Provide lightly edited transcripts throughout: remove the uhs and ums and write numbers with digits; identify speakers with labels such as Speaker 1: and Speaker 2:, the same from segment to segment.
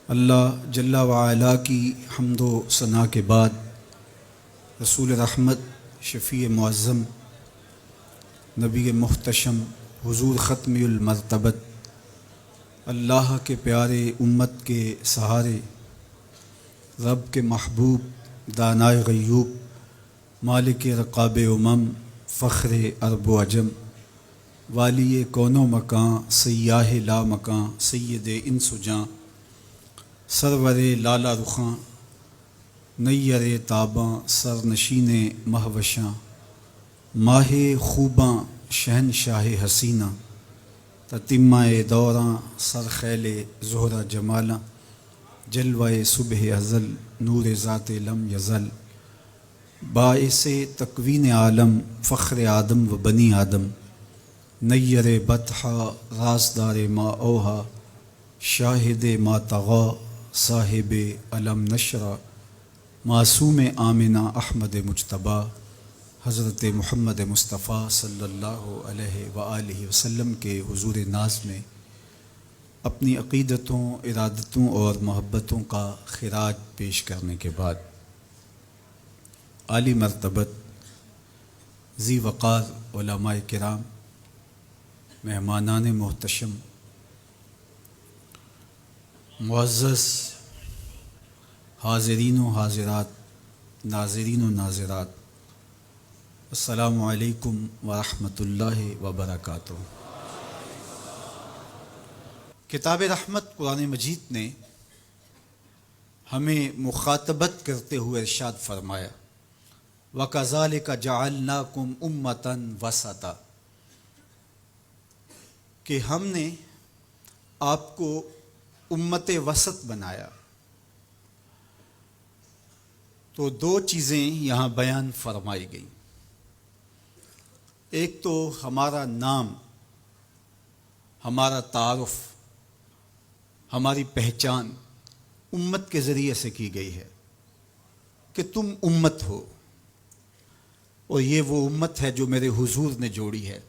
Speaker 1: اللہ جل وعلا کی حمد و ثنا کے بعد رسول رحمت، شفیع معظم، نبی محتشم، حضور ختم المرتبت، اللہ کے پیارے امت کے سہارے، رب کے محبوب، دانائے غیوب، مالک رقاب امم، فخر عرب و عجم، والی کون و مکان، سیاہ لا مکان، سید انس و جاں، سرور لالا رخاں، نیر تاباں، سرنشین مہوشاں، ماہ خوباں، شہنشاہ حسینہ، تتمہ دوراں، سرخیل زہرہ جمالاں، جلوہ صبح ازل، نور ذات لم یزل، باعث تکوین عالم، فخر آدم و بنی آدم، نیر بطحہ، رازدار ما اوہا، شاہد ما طغا، صاحب علم نشرہ، معصوم آمنہ احمد مجتبیٰ، حضرت محمد مصطفیٰ صلی اللہ علیہ وآلہ وسلم کے حضور ناز میں اپنی عقیدتوں، ارادتوں اور محبتوں کا خراج پیش کرنے کے بعد عالی مرتبت، ذی وقار علماء کرام، مہمانان محتشم، معزز حاضرین و حاضرات، ناظرین و ناظرات، السلام علیکم ورحمۃ اللہ وبرکاتہ۔ کتاب رحمت قرآن مجید نے ہمیں مخاطبت کرتے ہوئے ارشاد فرمایا، وَكَذَلِكَ جَعَلْنَاكُمْ أُمَّةً وَسَطًا، کہ ہم نے آپ کو امت وسط بنایا۔ تو دو چیزیں یہاں بیان فرمائی گئیں، ایک تو ہمارا نام، ہمارا تعارف، ہماری پہچان امت کے ذریعے سے کی گئی ہے کہ تم امت ہو، اور یہ وہ امت ہے جو میرے حضور نے جوڑی ہے۔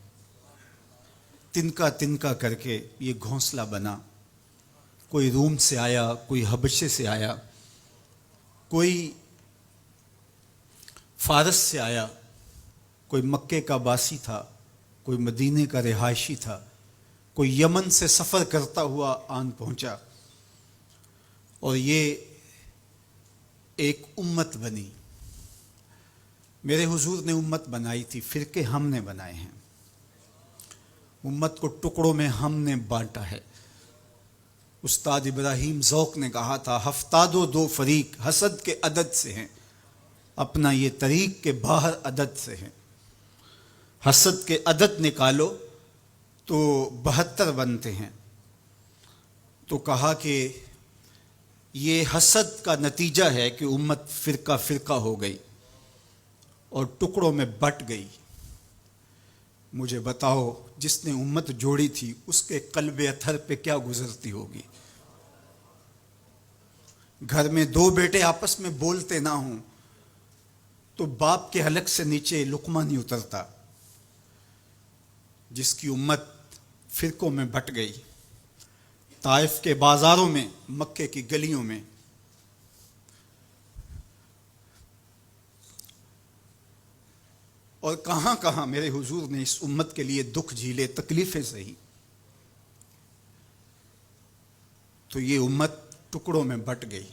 Speaker 1: تنکا تنکا کر کے یہ گھونسلہ بنا، کوئی روم سے آیا، کوئی حبشے سے آیا، کوئی فارس سے آیا، کوئی مکے کا باسی تھا، کوئی مدینے کا رہائشی تھا، کوئی یمن سے سفر کرتا ہوا آن پہنچا، اور یہ ایک امت بنی۔ میرے حضور نے امت بنائی تھی، فرقے ہم نے بنائے ہیں، امت کو ٹکڑوں میں ہم نے بانٹا ہے۔ استاد ابراہیم ذوق نے کہا تھا، ہفتاد و دو فریق حسد کے عدد سے ہیں، اپنا یہ طریق کے باہر عدد سے ہیں۔ حسد کے عدد نکالو تو 72 بنتے ہیں۔ تو کہا کہ یہ حسد کا نتیجہ ہے کہ امت فرقہ فرقہ ہو گئی اور ٹکڑوں میں بٹ گئی۔ مجھے بتاؤ، جس نے امت جوڑی تھی اس کے قلب اطہر پہ کیا گزرتی ہوگی؟ گھر میں دو بیٹے آپس میں بولتے نہ ہوں تو باپ کے حلق سے نیچے لقمہ نہیں اترتا۔ جس کی امت فرقوں میں بٹ گئی، طائف کے بازاروں میں، مکے کی گلیوں میں، اور کہاں کہاں میرے حضور نے اس امت کے لیے دکھ جھیلے، تکلیفیں سہی، تو یہ امت ٹکڑوں میں بٹ گئی۔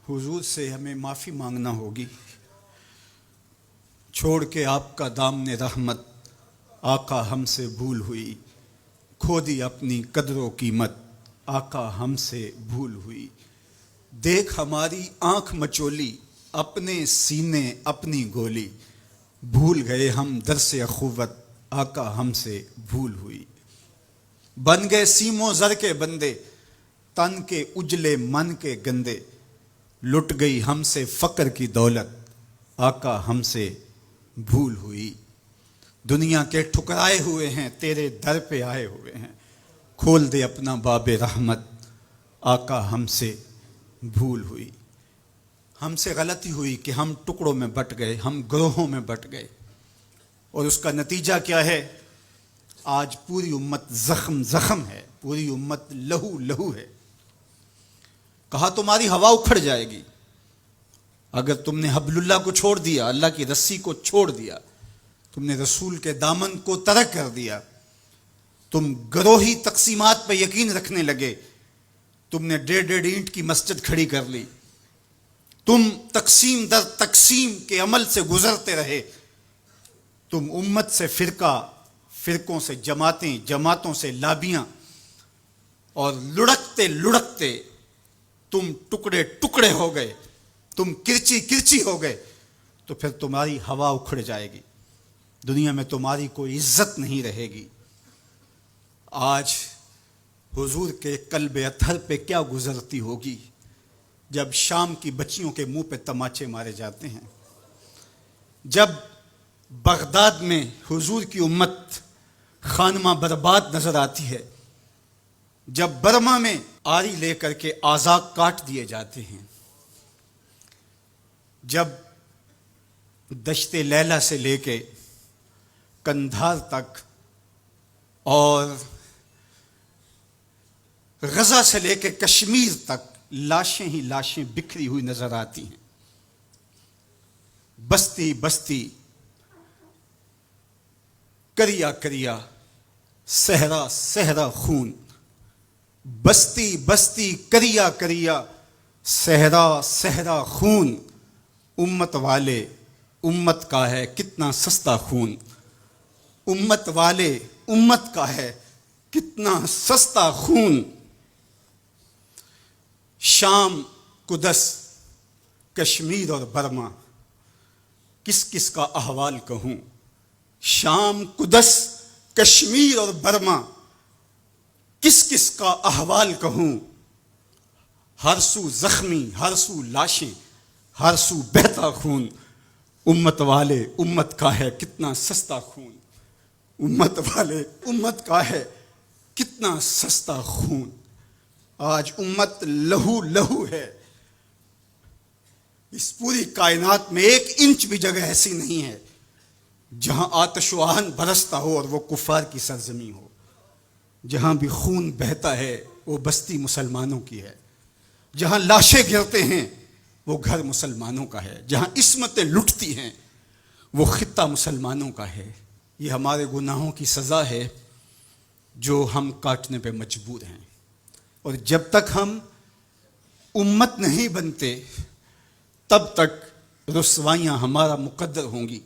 Speaker 1: حضور سے ہمیں معافی مانگنا ہوگی۔ چھوڑ کے آپ کا دامن رحمت، آقا ہم سے بھول ہوئی، کھو دی اپنی قدر و قیمت، آقا ہم سے بھول ہوئی۔ دیکھ ہماری آنکھ مچولی، اپنے سینے اپنی گولی، بھول گئے ہم درس اخوت، آقا ہم سے بھول ہوئی۔ بن گئے سیم و زر کے بندے، تن کے اجلے من کے گندے، لٹ گئی ہم سے فقر کی دولت، آقا ہم سے بھول ہوئی۔ دنیا کے ٹھکرائے ہوئے ہیں، تیرے در پہ آئے ہوئے ہیں، کھول دے اپنا باب رحمت، آقا ہم سے بھول ہوئی۔ ہم سے غلطی ہوئی کہ ہم ٹکڑوں میں بٹ گئے، ہم گروہوں میں بٹ گئے، اور اس کا نتیجہ کیا ہے؟ آج پوری امت زخم زخم ہے، پوری امت لہو لہو ہے۔ کہا تمہاری ہوا اکھڑ جائے گی اگر تم نے حبل اللہ کو چھوڑ دیا، اللہ کی رسی کو چھوڑ دیا، تم نے رسول کے دامن کو ترک کر دیا، تم گروہی تقسیمات پہ یقین رکھنے لگے، تم نے 1.5 اینٹ کی مسجد کھڑی کر لی، تم تقسیم در تقسیم کے عمل سے گزرتے رہے، تم امت سے فرقوں سے جماعتیں، جماعتوں سے لابیاں، اور لڑکتے لڑکتے تم ٹکڑے ٹکڑے ہو گئے، تم کرچی کرچی ہو گئے، تو پھر تمہاری ہوا اکھڑ جائے گی، دنیا میں تمہاری کوئی عزت نہیں رہے گی۔ آج حضور کے قلب اطہر پہ کیا گزرتی ہوگی جب شام کی بچیوں کے منہ پہ تماچے مارے جاتے ہیں، جب بغداد میں حضور کی امت خانمہ برباد نظر آتی ہے، جب برما میں آری لے کر کے اعضاء کاٹ دیے جاتے ہیں، جب دشت لیلہ سے لے کے کندھار تک اور غزہ سے لے کے کشمیر تک لاشیں ہی لاشیں بکھری ہوئی نظر آتی ہیں، بستی بستی، کریا کریا، صحرا صحرا خون، بستی بستی، کریا کریا، صحرا صحرا خون، امت والے امت کا ہے کتنا سستا خون، امت والے امت کا ہے کتنا سستا خون۔ شام، قدس، کشمیر اور برما، کس کس کا احوال کہوں؟ شام، قدس، کشمیر اور برما، کس کس کا احوال کہوں؟ ہر سو زخمی، ہر سو لاشیں، ہر سو بہتا خون، امت والے امت کا ہے کتنا سستا خون، امت والے امت کا ہے کتنا سستا خون۔ آج امت لہو لہو ہے، اس پوری کائنات میں 1 انچ بھی جگہ ایسی نہیں ہے جہاں آتش و آہن برستا ہو اور وہ کفار کی سرزمین ہو۔ جہاں بھی خون بہتا ہے وہ بستی مسلمانوں کی ہے، جہاں لاشیں گرتے ہیں وہ گھر مسلمانوں کا ہے، جہاں عصمتیں لٹتی ہیں وہ خطہ مسلمانوں کا ہے۔ یہ ہمارے گناہوں کی سزا ہے جو ہم کاٹنے پہ مجبور ہیں، اور جب تک ہم امت نہیں بنتے تب تک رسوائیاں ہمارا مقدر ہوں گی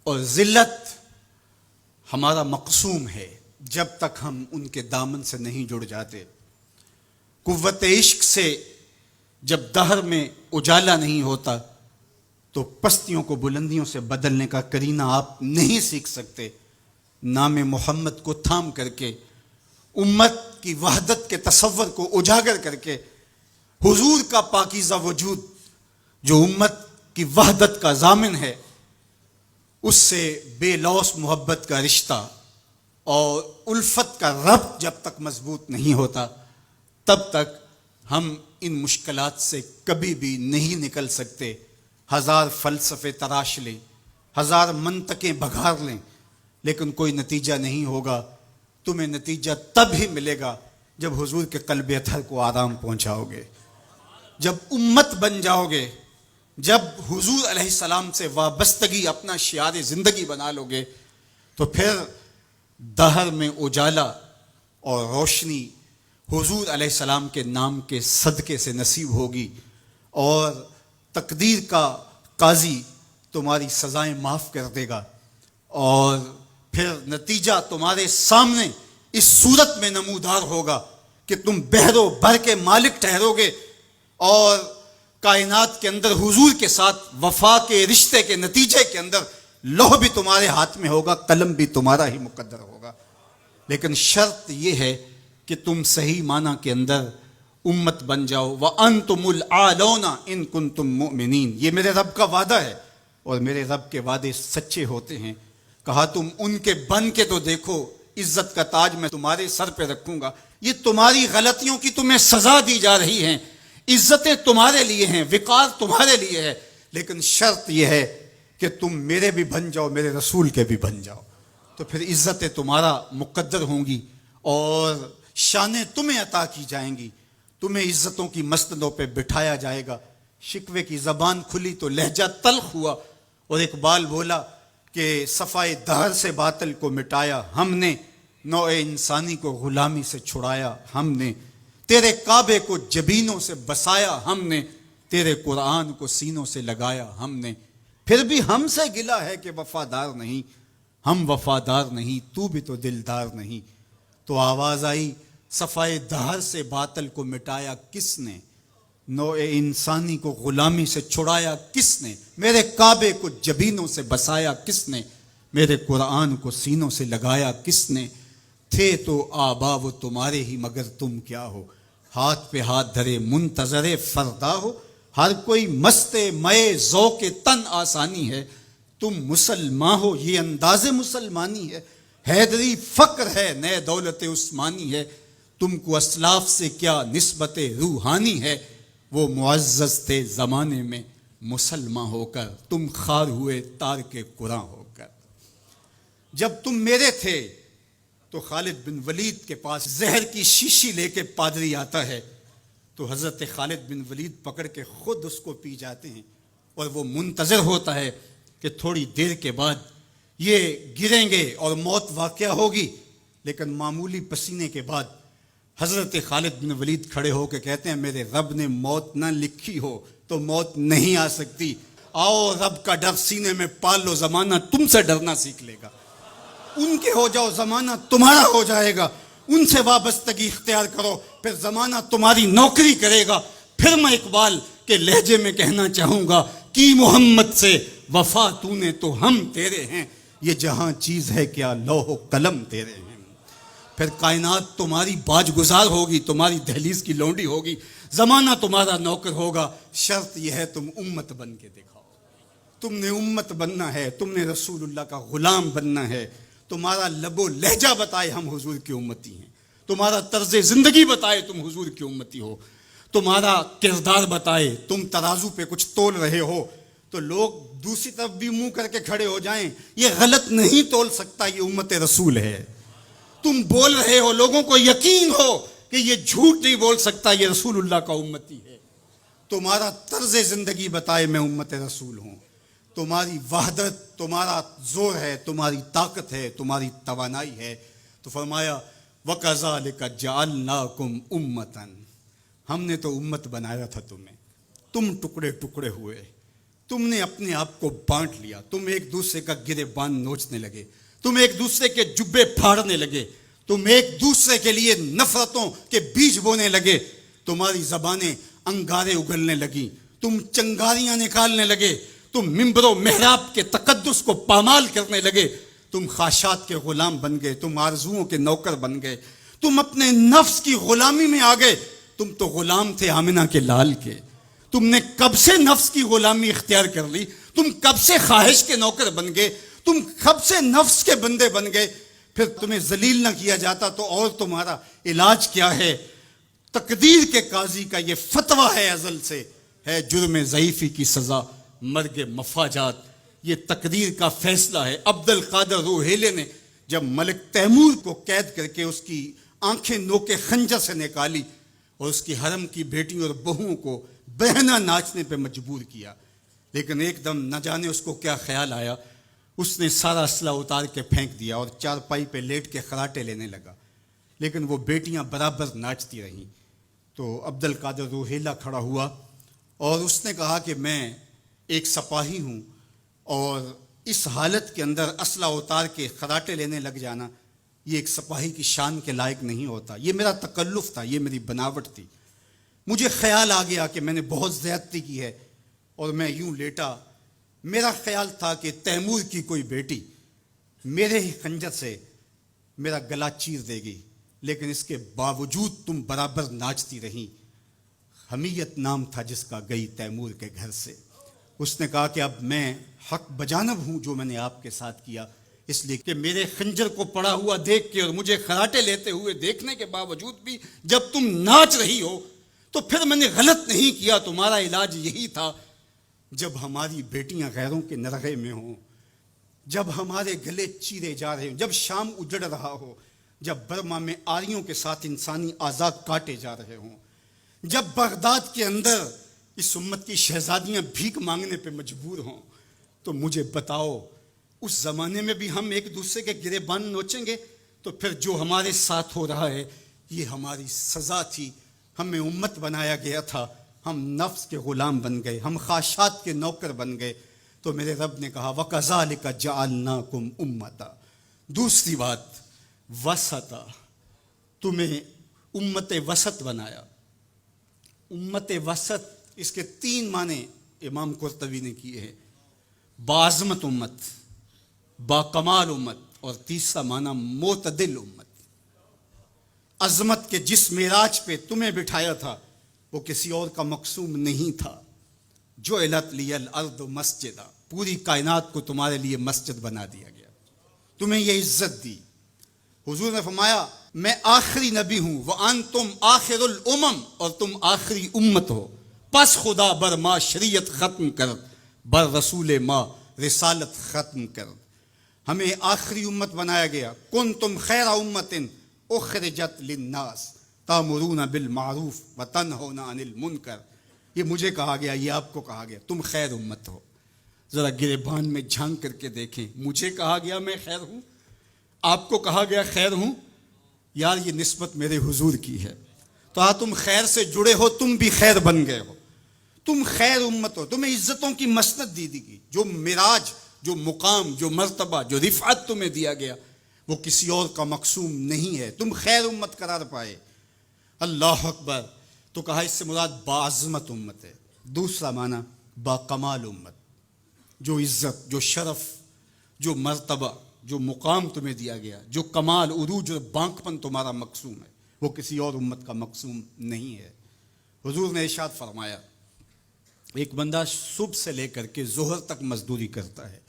Speaker 1: اور ذلت ہمارا مقسوم ہے جب تک ہم ان کے دامن سے نہیں جڑ جاتے۔ قوت عشق سے جب دہر میں اجالا نہیں ہوتا تو پستیوں کو بلندیوں سے بدلنے کا کرینہ آپ نہیں سیکھ سکتے۔ نام محمد کو تھام کر کے، امت کی وحدت کے تصور کو اجاگر کر کے، حضور کا پاکیزہ وجود جو امت کی وحدت کا ضامن ہے، اس سے بے لوث محبت کا رشتہ اور الفت کا ربط جب تک مضبوط نہیں ہوتا تب تک ہم ان مشکلات سے کبھی بھی نہیں نکل سکتے۔ 1000 فلسفے تراش لیں، 1000 منطقیں بگھار لیں، لیکن کوئی نتیجہ نہیں ہوگا۔ تمہیں نتیجہ تب ہی ملے گا جب حضور کے قلب اطہر کو آرام پہنچاؤ گے، جب امت بن جاؤ گے، جب حضور علیہ السلام سے وابستگی اپنا شعار زندگی بنا لو گے، تو پھر دہر میں اجالا اور روشنی حضور علیہ السلام کے نام کے صدقے سے نصیب ہوگی، اور تقدیر کا قاضی تمہاری سزائیں معاف کر دے گا، اور پھر نتیجہ تمہارے سامنے اس صورت میں نمودار ہوگا کہ تم بحر و بر کے مالک ٹھہرو گے، اور کائنات کے اندر حضور کے ساتھ وفا کے رشتے کے نتیجے کے اندر لوح بھی تمہارے ہاتھ میں ہوگا، قلم بھی تمہارا ہی مقدر ہوگا۔ لیکن شرط یہ ہے کہ تم صحیح معنی کے اندر امت بن جاؤ۔ وَأَنْتُمُ الْأَعْلَوْنَ إِن كُنتُم مُؤْمِنِينَ، یہ میرے رب کا وعدہ ہے، اور میرے رب کے وعدے سچے ہوتے ہیں۔ کہا تم ان کے بن کے تو دیکھو، عزت کا تاج میں تمہارے سر پہ رکھوں گا۔ یہ تمہاری غلطیوں کی تمہیں سزا دی جا رہی ہیں، عزتیں تمہارے لیے ہیں، وقار تمہارے لیے ہے، لیکن شرط یہ ہے کہ تم میرے بھی بن جاؤ، میرے رسول کے بھی بن جاؤ۔ تو پھر عزتیں تمہارا مقدر ہوں گی اور شانیں تمہیں عطا کی جائیں گی، تمہیں عزتوں کی مسندوں پہ بٹھایا جائے گا۔ شکوے کی زبان کھلی تو لہجہ تلخ ہوا، اور اقبال بولا کہ صفائے دہر سے باطل کو مٹایا ہم نے، نوع انسانی کو غلامی سے چھڑایا ہم نے، تیرے کعبے کو جبینوں سے بسایا ہم نے، تیرے قرآن کو سینوں سے لگایا ہم نے، پھر بھی ہم سے گلہ ہے کہ وفادار نہیں، ہم وفادار نہیں، تو بھی تو دلدار نہیں۔ تو آواز آئی، صفائے دہر سے باطل کو مٹایا کس نے، نوع انسانی کو غلامی سے چھڑایا کس نے، میرے کعبے کو جبینوں سے بسایا کس نے، میرے قرآن کو سینوں سے لگایا کس نے، تھے تو آبا وہ تمہارے ہی مگر تم کیا ہو، ہاتھ پہ ہاتھ دھرے منتظر فردا ہو، ہر کوئی مست مئے ذوق تن آسانی ہے، تم مسلمان ہو یہ انداز مسلمانی ہے، حیدری فقر ہے نئے دولت عثمانی ہے، تم کو اسلاف سے کیا نسبت روحانی ہے، وہ معزز تھے زمانے میں مسلمان ہو کر، تم خار ہوئے تارک قرآن ہو کر۔ جب تم میرے تھے تو خالد بن ولید کے پاس زہر کی شیشی لے کے پادری آتا ہے تو حضرت خالد بن ولید پکڑ کے خود اس کو پی جاتے ہیں، اور وہ منتظر ہوتا ہے کہ تھوڑی دیر کے بعد یہ گریں گے اور موت واقع ہوگی، لیکن معمولی پسینے کے بعد حضرت خالد بن ولید کھڑے ہو کے کہتے ہیں میرے رب نے موت نہ لکھی ہو تو موت نہیں آ سکتی، آؤ رب کا ڈر سینے میں پال لو، زمانہ تم سے ڈرنا سیکھ لے گا، ان کے ہو جاؤ زمانہ تمہارا ہو جائے گا، ان سے وابستگی اختیار کرو پھر زمانہ تمہاری نوکری کرے گا۔ پھر میں اقبال کے لہجے میں کہنا چاہوں گا کہ محمد سے وفا تو نے تو ہم تیرے ہیں، یہ جہاں چیز ہے کیا لوح و قلم تیرے ہیں۔ پھر کائنات تمہاری باج گزار ہوگی، تمہاری دہلیز کی لونڈی ہوگی، زمانہ تمہارا نوکر ہوگا، شرط یہ ہے تم امت بن کے دکھاؤ، تم نے امت بننا ہے، تم نے رسول اللہ کا غلام بننا ہے، تمہارا لب و لہجہ بتائے ہم حضور کی امتی ہیں، تمہارا طرز زندگی بتائے تم حضور کی امتی ہو، تمہارا کردار بتائے تم ترازو پہ کچھ تول رہے ہو تو لوگ دوسری طرف بھی منہ کر کے کھڑے ہو جائیں یہ غلط نہیں تول سکتا، یہ امت رسول ہے، تم بول رہے ہو لوگوں کو یقین ہو کہ یہ جھوٹ نہیں بول سکتا، یہ رسول اللہ کا امتی ہے، تمہارا طرز زندگی بتائے میں امت رسول ہوں، تمہاری وحدت تمہارا زور ہے، تمہاری طاقت ہے، تمہاری توانائی ہے۔ تو فرمایا وَكَذَلِكَ جَعَلْنَاكُمْ أُمَّةً، ہم نے تو امت بنایا تھا تمہیں، تم ٹکڑے ٹکڑے ہوئے، تم نے اپنے آپ کو بانٹ لیا، تم ایک دوسرے کا گریبان نوچنے لگے، تم ایک دوسرے کے جبے پھاڑنے لگے، تم ایک دوسرے کے لیے نفرتوں کے بیج بونے لگے، تمہاری زبانیں انگارے اگلنے لگیں، تم چنگاریاں نکالنے لگے، تم ممبر و محراب کے تقدس کو پامال کرنے لگے، تم خواہشات کے غلام بن گئے، تم آرزوؤں کے نوکر بن گئے، تم اپنے نفس کی غلامی میں آ گئے، تم تو غلام تھے آمنہ کے لال کے، تم نے کب سے نفس کی غلامی اختیار کر لی، تم کب سے خواہش کے نوکر بن گئے، تم کب سے نفس کے بندے بن گئے، پھر تمہیں ذلیل نہ کیا جاتا تو اور تمہارا علاج کیا ہے؟ تقدیر کے قاضی کا یہ فتویٰ ہے ازل سے، ہے جرم ضعیفی کی سزا مرگ مفاجات، یہ تقدیر کا فیصلہ ہے۔ عبد القادر روحیلے نے جب ملک تیمور کو قید کر کے اس کی آنکھیں نوکے خنجر سے نکالی اور اس کی حرم کی بیٹیوں اور بہوؤں کو بہنا ناچنے پہ مجبور کیا، لیکن ایک دم نہ جانے اس کو کیا خیال آیا، اس نے سارا اسلحہ اتار کے پھینک دیا اور چارپائی پہ لیٹ کے خراٹے لینے لگا، لیکن وہ بیٹیاں برابر ناچتی رہیں۔ تو عبد القادر روحیلہ کھڑا ہوا اور اس نے کہا کہ میں ایک سپاہی ہوں اور اس حالت کے اندر اسلحہ اتار کے خراٹے لینے لگ جانا یہ ایک سپاہی کی شان کے لائق نہیں ہوتا، یہ میرا تکلف تھا، یہ میری بناوٹ تھی، مجھے خیال آ گیا کہ میں نے بہت زیادتی کی ہے اور میں یوں لیٹا، میرا خیال تھا کہ تیمور کی کوئی بیٹی میرے ہی خنجر سے میرا گلا چیر دے گی، لیکن اس کے باوجود تم برابر ناچتی رہیں، حمیت نام تھا جس کا گئی تیمور کے گھر سے۔ اس نے کہا کہ اب میں حق بجانب ہوں جو میں نے آپ کے ساتھ کیا، اس لیے کہ میرے خنجر کو پڑا ہوا دیکھ کے اور مجھے خراٹے لیتے ہوئے دیکھنے کے باوجود بھی جب تم ناچ رہی ہو تو پھر میں نے غلط نہیں کیا، تمہارا علاج یہی تھا، جب ہماری بیٹیاں غیروں کے نرغے میں ہوں، جب ہمارے گلے چیرے جا رہے ہوں، جب شام اجڑ رہا ہو، جب برما میں آریوں کے ساتھ انسانی اعضاء کاٹے جا رہے ہوں، جب بغداد کے اندر اس امت کی شہزادیاں بھیک مانگنے پہ مجبور ہوں، تو مجھے بتاؤ اس زمانے میں بھی ہم ایک دوسرے کے گریبان نوچیں گے؟ تو پھر جو ہمارے ساتھ ہو رہا ہے یہ ہماری سزا تھی، ہمیں امت بنایا گیا تھا، ہم نفس کے غلام بن گئے، ہم خواہشات کے نوکر بن گئے۔ تو میرے رب نے کہا وَكَذَلِكَ جَعَلْنَاكُمْ أُمَّةً، دوسری بات وسطا، تمہیں امت وسط بنایا۔ امت وسط اس کے 3 معنی امام قرطبی نے کیے ہیں، باعظمت امت، با کمال امت، اور تیسرا معنی معتدل امت۔ عظمت کے جس معراج پہ تمہیں بٹھایا تھا وہ کسی اور کا مقصوم نہیں تھا۔ جعلت لی الارض مسجدا، پوری کائنات کو تمہارے لیے مسجد بنا دیا گیا، تمہیں یہ عزت دی۔ حضور نے فرمایا میں آخری نبی ہوں، وانتم آخر الامم، اور تم آخری امت ہو، پس خدا بر ما شریعت ختم کر، بر رسول ما رسالت ختم کر، ہمیں آخری امت بنایا گیا۔ کنتم خیر امت اخرجت للناس تامرون بالمعروف وتنہون عن المنکر، یہ مجھے کہا گیا، یہ آپ کو کہا گیا، تم خیر امت ہو۔ ذرا گریبان میں جھانک کر کے دیکھیں، مجھے کہا گیا میں خیر ہوں، آپ کو کہا گیا خیر ہوں، یار یہ نسبت میرے حضور کی ہے۔ تو تم خیر سے جڑے ہو، تم بھی خیر بن گئے ہو، تم خیر امت ہو، تمہیں عزتوں کی مسند دی گئی، جو معراج، جو مقام، جو مرتبہ، جو رفعت تمہیں دیا گیا وہ کسی اور کا مقصوم نہیں ہے، تم خیر امت قرار پائے۔ اللہ اکبر۔ تو کہا اس سے مراد باعظمت امت ہے۔ دوسرا معنی با کمال امت، جو عزت، جو شرف، جو مرتبہ، جو مقام تمہیں دیا گیا، جو کمال، عروج اور بانکپن تمہارا مقصوم ہے، وہ کسی اور امت کا مقصوم نہیں ہے۔ حضور نے ارشاد فرمایا ایک بندہ صبح سے لے کر کے ظہر تک مزدوری کرتا ہے،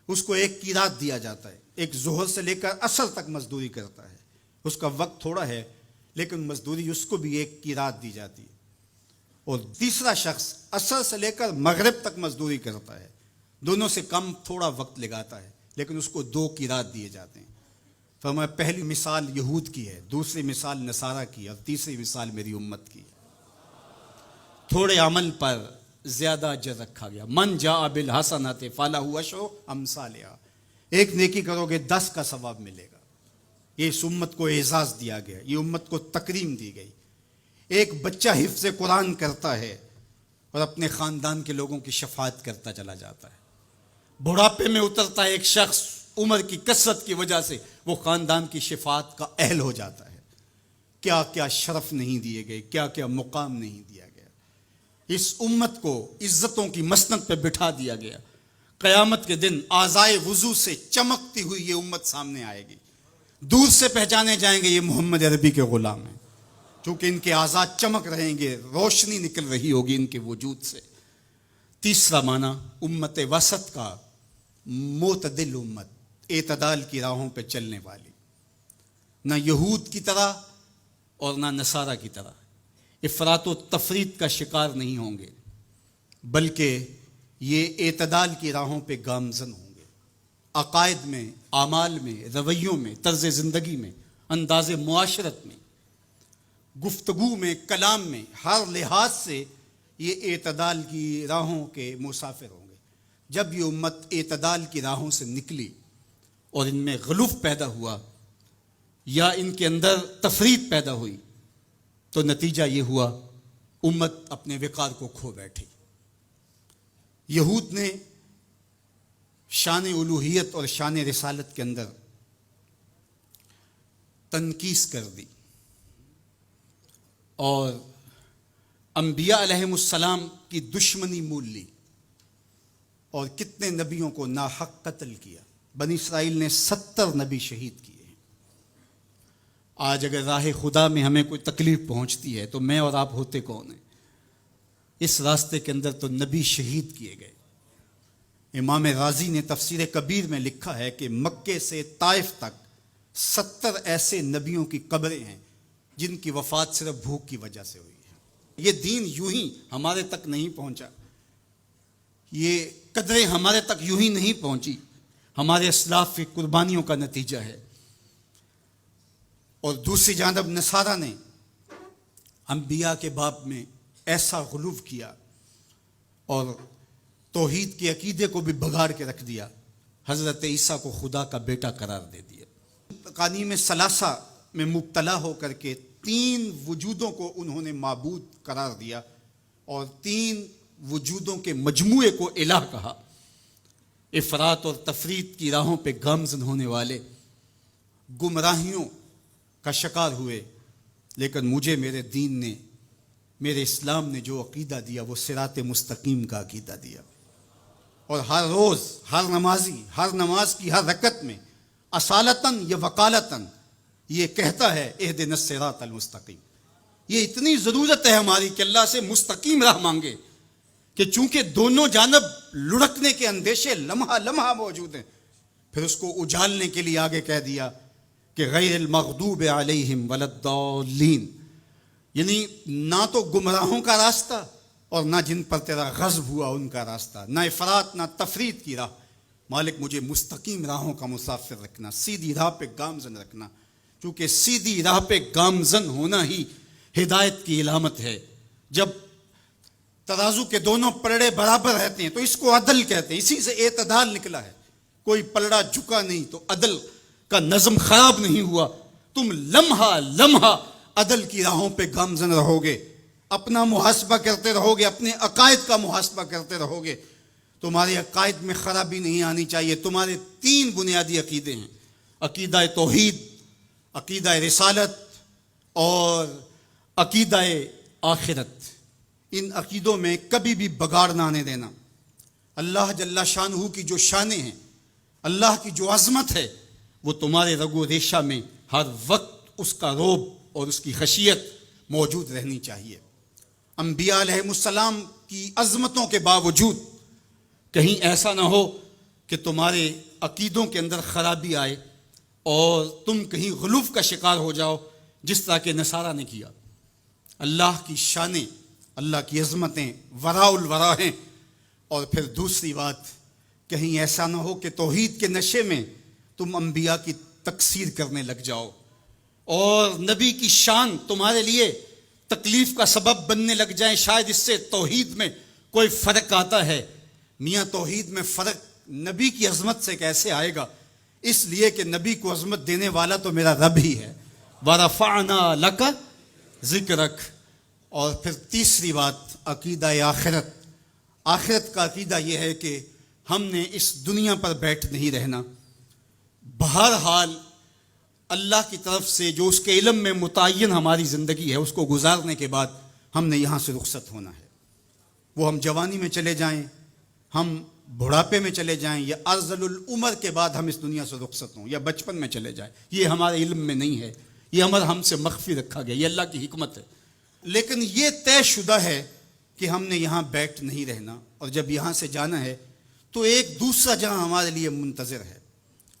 Speaker 1: اس کو ایک قیراط دیا جاتا ہے۔ ایک ظہر سے لے کر عصر تک مزدوری کرتا ہے، اس کا وقت تھوڑا ہے لیکن مزدوری اس کو بھی ایک قیراط دی جاتی ہے۔ اور تیسرا شخص عصر سے لے کر مغرب تک مزدوری کرتا ہے، دونوں سے کم تھوڑا وقت لگاتا ہے لیکن اس کو 2 قیراط دیے جاتے ہیں۔ فرمایا پہلی مثال یہود کی ہے، دوسری مثال نصارہ کی، اور تیسری مثال میری امت کی ہے۔ تھوڑے عمل پر زیادہ اجر رکھا گیا، من جاء بالحسنۃ فلہ عشر امثالھا، ایک نیکی کرو گے 10 کا ثواب ملے گا۔ یہ اس امت کو اعزاز دیا گیا، یہ امت کو تکریم دی گئی۔ ایک بچہ حفظ قرآن کرتا ہے اور اپنے خاندان کے لوگوں کی شفاعت کرتا چلا جاتا ہے۔ بڑھاپے میں اترتا ہے ایک شخص، عمر کی کثرت کی وجہ سے وہ خاندان کی شفاعت کا اہل ہو جاتا ہے۔ کیا کیا شرف نہیں دیے گئے، کیا کیا مقام نہیں دیا گیا۔ اس امت کو عزتوں کی مسند پہ بٹھا دیا گیا۔ قیامت کے دن اعضائے وضو سے چمکتی ہوئی یہ امت سامنے آئے گی، دور سے پہچانے جائیں گے یہ محمد عربی کے غلام ہیں، چونکہ ان کے اعضاء چمک رہیں گے، روشنی نکل رہی ہوگی ان کے وجود سے۔ تیسرا معنی امت وسط کا معتدل امت، اعتدال کی راہوں پہ چلنے والی، نہ یہود کی طرح اور نہ نصارہ کی طرح افراط و تفریط کا شکار نہیں ہوں گے، بلکہ یہ اعتدال کی راہوں پہ گامزن ہوں گے، عقائد میں، اعمال میں، رویوں میں، طرز زندگی میں، انداز معاشرت میں، گفتگو میں، کلام میں، ہر لحاظ سے یہ اعتدال کی راہوں کے مسافر ہوں گے۔ جب یہ امت اعتدال کی راہوں سے نکلی اور ان میں غلوف پیدا ہوا یا ان کے اندر تفریط پیدا ہوئی تو نتیجہ یہ ہوا امت اپنے وقار کو کھو بیٹھی۔ یہود نے شان الوہیت اور شان رسالت کے اندر تنقیص کر دی اور انبیاء علیہم السلام کی دشمنی مول لی اور کتنے نبیوں کو ناحق قتل کیا۔ بنی اسرائیل نے 70 نبی شہید کیے ہیں۔ آج اگر راہ خدا میں ہمیں کوئی تکلیف پہنچتی ہے تو میں اور آپ ہوتے کون ہیں؟ اس راستے کے اندر تو نبی شہید کیے گئے۔ امام رازی نے تفسیر کبیر میں لکھا ہے کہ مکے سے طائف تک 70 ایسے نبیوں کی قبریں ہیں جن کی وفات صرف بھوک کی وجہ سے ہوئی ہے۔ یہ دین یوں ہی ہمارے تک نہیں پہنچا، یہ قدریں ہمارے تک یوں ہی نہیں پہنچی، ہمارے اسلاف کی قربانیوں کا نتیجہ ہے۔ اور دوسری جانب نصارہ نے انبیاء کے باب میں ایسا غلو کیا اور توحید کے عقیدے کو بھی بگاڑ کے رکھ دیا، حضرت عیسیٰ کو خدا کا بیٹا قرار دے دیا۔ تقانیم ثلاثہ میں مبتلا ہو کر کے 3 وجودوں کو انہوں نے معبود قرار دیا اور 3 وجودوں کے مجموعے کو الہ کہا۔ افراط اور تفریط کی راہوں پہ گامزن ہونے والے گمراہیوں کا شکار ہوئے، لیکن مجھے میرے دین نے، میرے اسلام نے جو عقیدہ دیا وہ صراط مستقیم کا عقیدہ دیا۔ اور ہر روز ہر نمازی ہر نماز کی ہر رکعت میں اصالتاً یا وقالتاً یہ کہتا ہے اہدنا الصراط المستقیم۔ یہ اتنی ضرورت ہے ہماری کہ اللہ سے مستقیم راہ مانگے کہ چونکہ دونوں جانب لڑکنے کے اندیشے لمحہ لمحہ موجود ہیں، پھر اس کو اجالنے کے لیے آگے کہہ دیا کہ غیر المغضوب علیہم ولا الضالین، یعنی نہ تو گمراہوں کا راستہ اور نہ جن پر تیرا غضب ہوا ان کا راستہ، نہ افراط نہ تفریط کی راہ۔ مالک مجھے مستقیم راہوں کا مسافر رکھنا، سیدھی راہ پہ گامزن رکھنا، کیونکہ سیدھی راہ پہ گامزن ہونا ہی ہدایت کی علامت ہے۔ جب ترازو کے دونوں پلڑے برابر رہتے ہیں تو اس کو عدل کہتے ہیں، اسی سے اعتدال نکلا ہے۔ کوئی پلڑا جھکا نہیں تو عدل کا نظم خراب نہیں ہوا۔ تم لمحہ لمحہ عدل کی راہوں پہ گامزن رہو گے، اپنا محاسبہ کرتے رہو گے، اپنے عقائد کا محاسبہ کرتے رہو گے، تمہارے عقائد میں خرابی نہیں آنی چاہیے۔ تمہارے 3 بنیادی عقیدے ہیں، عقیدہ توحید، عقیدہ رسالت اور عقیدہ آخرت۔ ان عقیدوں میں کبھی بھی بگاڑ نہ آنے دینا۔ اللہ جل شانہ کی جو شانیں ہیں، اللہ کی جو عظمت ہے، وہ تمہارے رگ و ریشہ میں ہر وقت اس کا رعب اور اس کی خشیت موجود رہنی چاہیے۔ انبیاء علیہ السلام کی عظمتوں کے باوجود کہیں ایسا نہ ہو کہ تمہارے عقیدوں کے اندر خرابی آئے اور تم کہیں غلو کا شکار ہو جاؤ، جس طرح کہ نصارہ نے کیا۔ اللہ کی شانیں، اللہ کی عظمتیں وراء الورا ہیں۔ اور پھر دوسری بات، کہیں ایسا نہ ہو کہ توحید کے نشے میں تم انبیاء کی تکثیر کرنے لگ جاؤ اور نبی کی شان تمہارے لیے تکلیف کا سبب بننے لگ جائیں۔ شاید اس سے توحید میں کوئی فرق آتا ہے۔ میاں توحید میں فرق نبی کی عظمت سے کیسے آئے گا؟ اس لیے کہ نبی کو عظمت دینے والا تو میرا رب ہی ہے۔ وَرَفَعْنَا لَكَ ذِكْرَكَ۔ اور پھر تیسری بات، عقیدہ آخرت۔ آخرت کا عقیدہ یہ ہے کہ ہم نے اس دنیا پر بیٹھ نہیں رہنا، بہرحال اللہ کی طرف سے جو اس کے علم میں متعین ہماری زندگی ہے اس کو گزارنے کے بعد ہم نے یہاں سے رخصت ہونا ہے۔ وہ ہم جوانی میں چلے جائیں، ہم بڑھاپے میں چلے جائیں، یا ارذل العمر کے بعد ہم اس دنیا سے رخصت ہوں، یا بچپن میں چلے جائیں، یہ ہمارے علم میں نہیں ہے، یہ امر ہم سے مخفی رکھا گیا، یہ اللہ کی حکمت ہے۔ لیکن یہ طے شدہ ہے کہ ہم نے یہاں بیٹھ نہیں رہنا، اور جب یہاں سے جانا ہے تو ایک دوسرا جہاں ہمارے لیے منتظر ہے،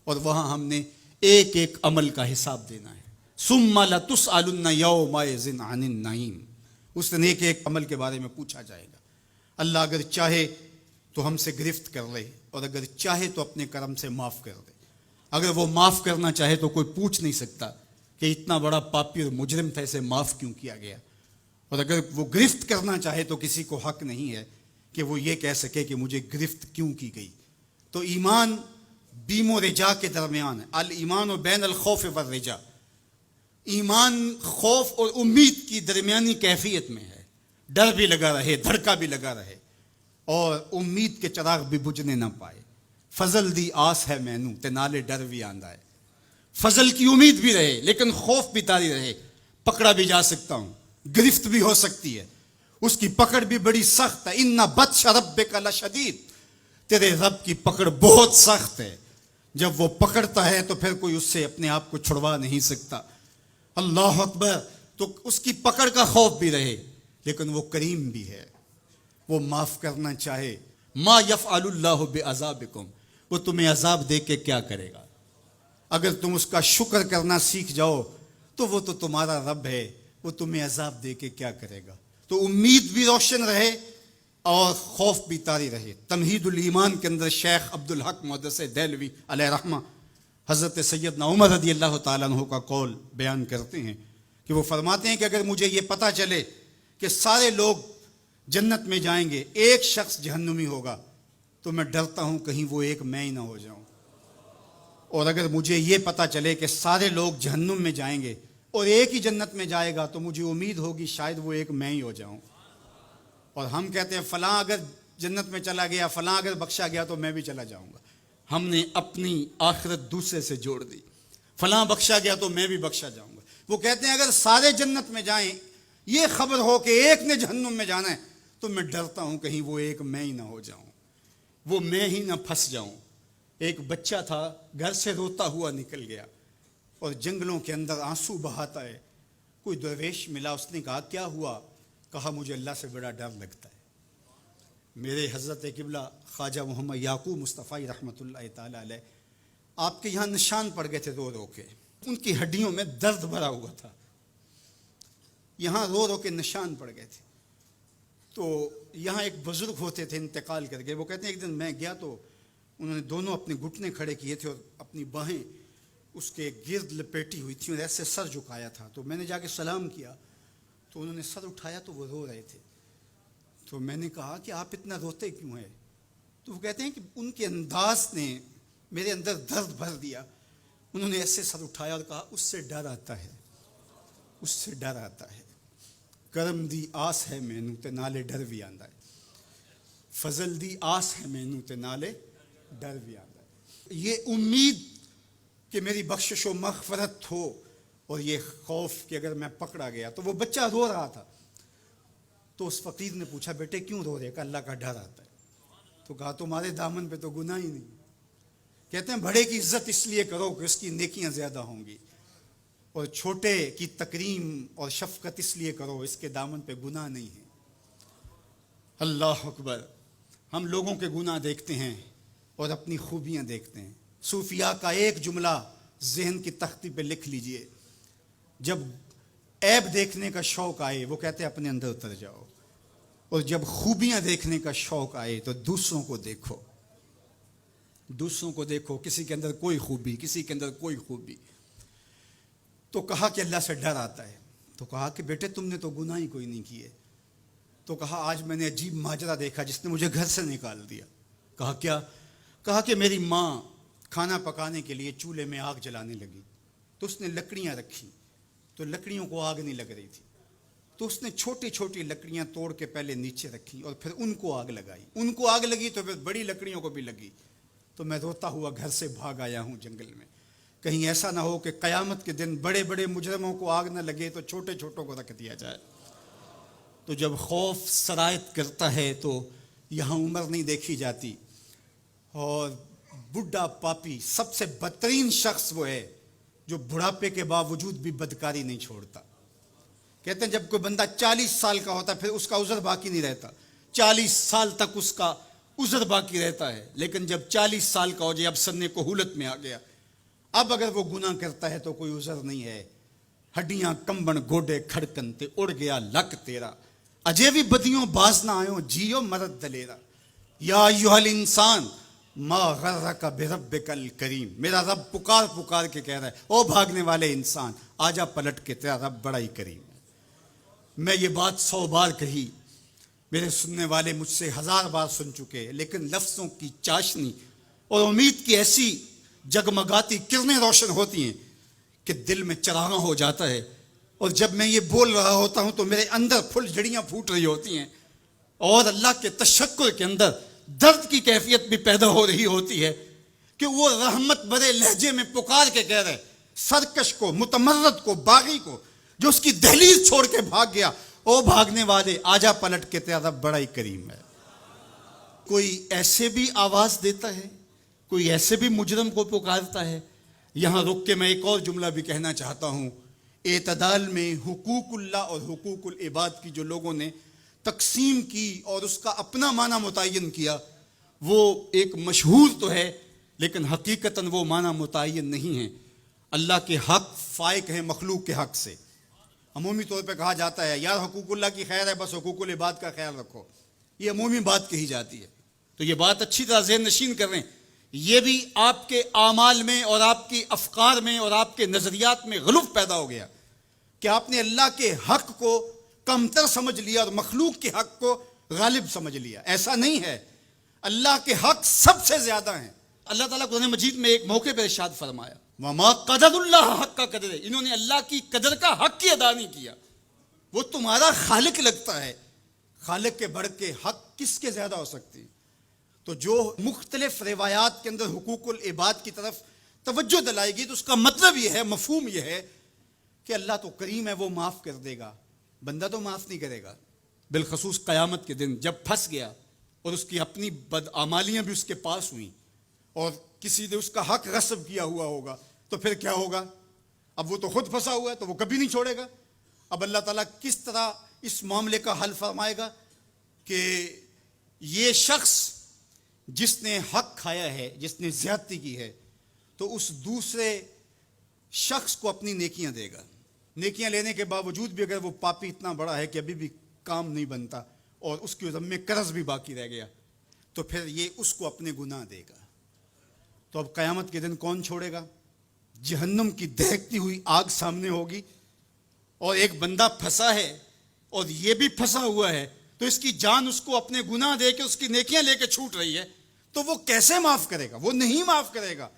Speaker 1: اور وہاں ہم نے ایک ایک عمل کا حساب دینا ہے۔ ثم لتسألن یومئذ عن النعیم۔ اس دن ایک ایک عمل کے بارے میں پوچھا جائے گا۔ اللہ اگر چاہے تو ہم سے گرفت کر لے، اور اگر چاہے تو اپنے کرم سے معاف کر دے۔ اگر وہ معاف کرنا چاہے تو کوئی پوچھ نہیں سکتا کہ اتنا بڑا پاپی اور مجرم تھا، اسے معاف کیوں کیا گیا۔ اور اگر وہ گرفت کرنا چاہے تو کسی کو حق نہیں ہے کہ وہ یہ کہہ سکے کہ مجھے گرفت کیوں کی گئی۔ تو ایمان بیم و رجا کے درمیان ہے۔ الایمان بین الخوف والرجا، ایمان خوف اور امید کی درمیانی کیفیت میں ہے۔ ڈر بھی لگا رہے، دھڑکا بھی لگا رہے، اور امید کے چراغ بھی بجھنے نہ پائے۔ فضل دی آس ہے مینوں تے نالے ڈر بھی آندا ہے۔ فضل کی امید بھی رہے لیکن خوف بھی طاری رہے، پکڑا بھی جا سکتا ہوں، گرفت بھی ہو سکتی ہے، اس کی پکڑ بھی بڑی سخت ہے۔ ان بطش ربک لشدید، تیرے رب کی پکڑ بہت سخت ہے۔ جب وہ پکڑتا ہے تو پھر کوئی اس سے اپنے آپ کو چھڑوا نہیں سکتا۔ اللہ اکبر۔ تو اس کی پکڑ کا خوف بھی رہے، لیکن وہ کریم بھی ہے، وہ معاف کرنا چاہے۔ ما یفعل اللہ بعذابکم، وہ تمہیں عذاب دے کے کیا کرے گا؟ اگر تم اس کا شکر کرنا سیکھ جاؤ تو وہ تو تمہارا رب ہے، وہ تمہیں عذاب دے کے کیا کرے گا؟ تو امید بھی روشن رہے، اور خوف بھی طاری رہے۔ تمہید الایمان کے اندر شیخ عبدالحق محدث دہلوی علیہ رحمہ حضرت سیدنا عمر رضی اللہ تعالیٰ عنہ کا قول بیان کرتے ہیں کہ وہ فرماتے ہیں کہ اگر مجھے یہ پتہ چلے کہ سارے لوگ جنت میں جائیں گے، ایک شخص جہنمی ہوگا، تو میں ڈرتا ہوں کہیں وہ ایک میں ہی نہ ہو جاؤں۔ اور اگر مجھے یہ پتہ چلے کہ سارے لوگ جہنم میں جائیں گے اور ایک ہی جنت میں جائے گا، تو مجھے امید ہوگی شاید وہ ایک میں ہی ہو جاؤں۔ اور ہم کہتے ہیں فلاں اگر جنت میں چلا گیا، فلاں اگر بخشا گیا تو میں بھی چلا جاؤں گا۔ ہم نے اپنی آخرت دوسرے سے جوڑ دی، فلاں بخشا گیا تو میں بھی بخشا جاؤں گا۔ وہ کہتے ہیں اگر سارے جنت میں جائیں، یہ خبر ہو کہ ایک نے جہنم میں جانا ہے، تو میں ڈرتا ہوں کہیں وہ ایک میں ہی نہ ہو جاؤں، وہ میں ہی نہ پھنس جاؤں۔ ایک بچہ تھا، گھر سے روتا ہوا نکل گیا اور جنگلوں کے اندر آنسو بہاتا ہے۔ کوئی درویش ملا، اس نے کہا کیا ہوا؟ کہا مجھے اللہ سے بڑا ڈر لگتا ہے۔ میرے حضرت قبلہ خواجہ محمد یعقوب مصطفیٰ رحمۃ اللہ تعالی علیہ، آپ کے یہاں نشان پڑ گئے تھے رو رو کے، ان کی ہڈیوں میں درد بھرا ہوا تھا، یہاں رو رو کے نشان پڑ گئے تھے۔ تو یہاں ایک بزرگ ہوتے تھے، انتقال کر گئے۔ وہ کہتے ہیں ایک دن میں گیا تو انہوں نے دونوں اپنے گھٹنے کھڑے کیے تھے اور اپنی باہیں اس کے گرد لپیٹی ہوئی تھیں اور ایسے سر جھکایا تھا۔ تو میں نے جا کے سلام کیا تو انہوں نے سر اٹھایا تو وہ رو رہے تھے۔ تو میں نے کہا کہ آپ اتنا روتے کیوں ہیں؟ تو وہ کہتے ہیں کہ ان کے انداز نے میرے اندر درد بھر دیا۔ انہوں نے ایسے سر اٹھایا اور کہا اس سے ڈر آتا ہے، اس سے ڈر آتا ہے۔ کرم دی آس ہے مینوں تے نالے ڈر بھی آندا ہے، فضل دی آس ہے مینوں تے نالے ڈر بھی آندا ہے۔ یہ امید کہ میری بخشش و مغفرت ہو اور یہ خوف کہ اگر میں پکڑا گیا۔ تو وہ بچہ رو رہا تھا، تو اس فقیر نے پوچھا بیٹے کیوں رو رہے؟ کہ اللہ کا ڈر آتا ہے۔ تو کہا تمہارے دامن پہ تو گناہ ہی نہیں۔ کہتے ہیں بڑے کی عزت اس لیے کرو کہ اس کی نیکیاں زیادہ ہوں گی، اور چھوٹے کی تکریم اور شفقت اس لیے کرو اس کے دامن پہ گناہ نہیں ہے۔ اللہ اکبر۔ ہم لوگوں کے گناہ دیکھتے ہیں اور اپنی خوبیاں دیکھتے ہیں۔ صوفیاء کا ایک جملہ ذہن کی تختی پہ لکھ لیجئے، جب عیب دیکھنے کا شوق آئے وہ کہتے ہیں اپنے اندر اتر جاؤ، اور جب خوبیاں دیکھنے کا شوق آئے تو دوسروں کو دیکھو، دوسروں کو دیکھو، کسی کے اندر کوئی خوبی، کسی کے اندر کوئی خوبی۔ تو کہا کہ اللہ سے ڈر آتا ہے۔ تو کہا کہ بیٹے تم نے تو گناہ ہی کوئی نہیں کیے۔ تو کہا آج میں نے عجیب ماجرا دیکھا جس نے مجھے گھر سے نکال دیا۔ کہا کیا؟ کہا کہ میری ماں کھانا پکانے کے لیے چولہے میں آگ جلانے لگی، تو اس نے لکڑیاں رکھی، تو لکڑیوں کو آگ نہیں لگ رہی تھی، تو اس نے چھوٹی چھوٹی لکڑیاں توڑ کے پہلے نیچے رکھی اور پھر ان کو آگ لگائی، ان کو آگ لگی تو پھر بڑی لکڑیوں کو بھی لگی۔ تو میں روتا ہوا گھر سے بھاگ آیا ہوں جنگل میں، کہیں ایسا نہ ہو کہ قیامت کے دن بڑے بڑے مجرموں کو آگ نہ لگے تو چھوٹے چھوٹوں کو رکھ دیا جائے۔ تو جب خوف سرایت کرتا ہے تو یہاں عمر نہیں دیکھی جاتی، اور بڈھا پاپی سب سے بدترین شخص وہ ہے جو بڑھاپے کے باوجود بھی بدکاری نہیں چھوڑتا۔ کہتے ہیں جب کوئی بندہ 40 سال کا ہوتا ہے پھر اس کا عذر باقی نہیں رہتا، 40 سال تک اس کا عذر باقی رہتا ہے، لیکن جب 40 سال کا ہو جائے اب سن کہولت میں آ گیا، اب اگر وہ گناہ کرتا ہے تو کوئی عذر نہیں ہے۔ ہڈیاں کمبن گوڈے کھڑکن تے اڑ گیا لک تیرا، اجے بھی بدیوں باز نہ آئیوں جیو مرد دلیرا، یا ایھا الانسان ما غرک بربک الکریم۔ میرا رب پکار پکار کے کہہ رہا ہے او بھاگنے والے انسان آجا پلٹ کے، تیرا رب بڑا ہی کریم ہے۔ میں یہ بات 100 بار کہی، میرے سننے والے مجھ سے 1000 بار سن چکے، لیکن لفظوں کی چاشنی اور امید کی ایسی جگمگاتی کرنیں روشن ہوتی ہیں کہ دل میں چراغاں ہو جاتا ہے، اور جب میں یہ بول رہا ہوتا ہوں تو میرے اندر پھل جھڑیاں پھوٹ رہی ہوتی ہیں، اور اللہ کے تشکر کے اندر درد کی کیفیت بھی پیدا ہو رہی ہوتی ہے کہ وہ رحمت بھرے لہجے میں پکار کے کہہ رہے سرکش کو، متمرد کو، باغی کو جو اس کی دہلیز چھوڑ کے بھاگ گیا، او بھاگنے والے آجا پلٹ کے، تیرا رب بڑا ہی کریم ہے۔ کوئی ایسے بھی آواز دیتا ہے، کوئی ایسے بھی مجرم کو پکارتا ہے۔ یہاں رک کے میں ایک اور جملہ بھی کہنا چاہتا ہوں۔ اعتدال میں حقوق اللہ اور حقوق العباد کی جو لوگوں نے تقسیم کی اور اس کا اپنا معنی متعین کیا، وہ ایک مشہور تو ہے لیکن حقیقتاً وہ معنی متعین نہیں ہے۔ اللہ کے حق فائق ہیں مخلوق کے حق سے۔ عمومی طور پہ کہا جاتا ہے یار حقوق اللہ کی خیر ہے، بس حقوق العباد کا خیال رکھو۔ یہ عمومی بات کہی جاتی ہے. تو یہ بات اچھی طرح ذہن نشین کر رہے ہیں. یہ بھی آپ کے اعمال میں اور آپ کی افکار میں اور آپ کے نظریات میں غلو پیدا ہو گیا کہ آپ نے اللہ کے حق کو کمتر سمجھ لیا اور مخلوق کے حق کو غالب سمجھ لیا. ایسا نہیں ہے. اللہ کے حق سب سے زیادہ ہیں. اللہ تعالیٰ قرآن مجید میں ایک موقع پر ارشاد فرمایا وَمَا قَدَرُ اللَّهَ حَقَّ قَدْرِهِ. انہوں نے اللہ کی قدر کا حق ہی ادا نہیں کیا. وہ تمہارا خالق لگتا ہے. خالق کے بڑھ کے حق کس کے زیادہ ہو سکتی؟ تو جو مختلف روایات کے اندر حقوق العباد کی طرف توجہ دلائے گی تو اس کا مطلب یہ ہے، مفہوم یہ ہے کہ اللہ تو کریم ہے، وہ معاف کر دے گا، بندہ تو معاف نہیں کرے گا. بالخصوص قیامت کے دن جب پھنس گیا اور اس کی اپنی بدعمالیاں بھی اس کے پاس ہوئیں اور کسی نے اس کا حق غصب کیا ہوا ہوگا تو پھر کیا ہوگا؟ اب وہ تو خود پھنسا ہوا ہے تو وہ کبھی نہیں چھوڑے گا. اب اللہ تعالیٰ کس طرح اس معاملے کا حل فرمائے گا کہ یہ شخص جس نے حق کھایا ہے، جس نے زیادتی کی ہے، تو اس دوسرے شخص کو اپنی نیکیاں دے گا. نیکیاں لینے کے باوجود بھی اگر وہ پاپی اتنا بڑا ہے کہ ابھی بھی کام نہیں بنتا اور اس کے ذمے قرض بھی باقی رہ گیا تو پھر یہ اس کو اپنے گناہ دے گا. تو اب قیامت کے دن کون چھوڑے گا؟ جہنم کی دہکتی ہوئی آگ سامنے ہوگی اور ایک بندہ پھنسا ہے اور یہ بھی پھنسا ہوا ہے تو اس کی جان اس کو اپنے گناہ دے کے اس کی نیکیاں لے کے چھوٹ رہی ہے تو وہ کیسے معاف کرے گا؟ وہ نہیں معاف کرے گا.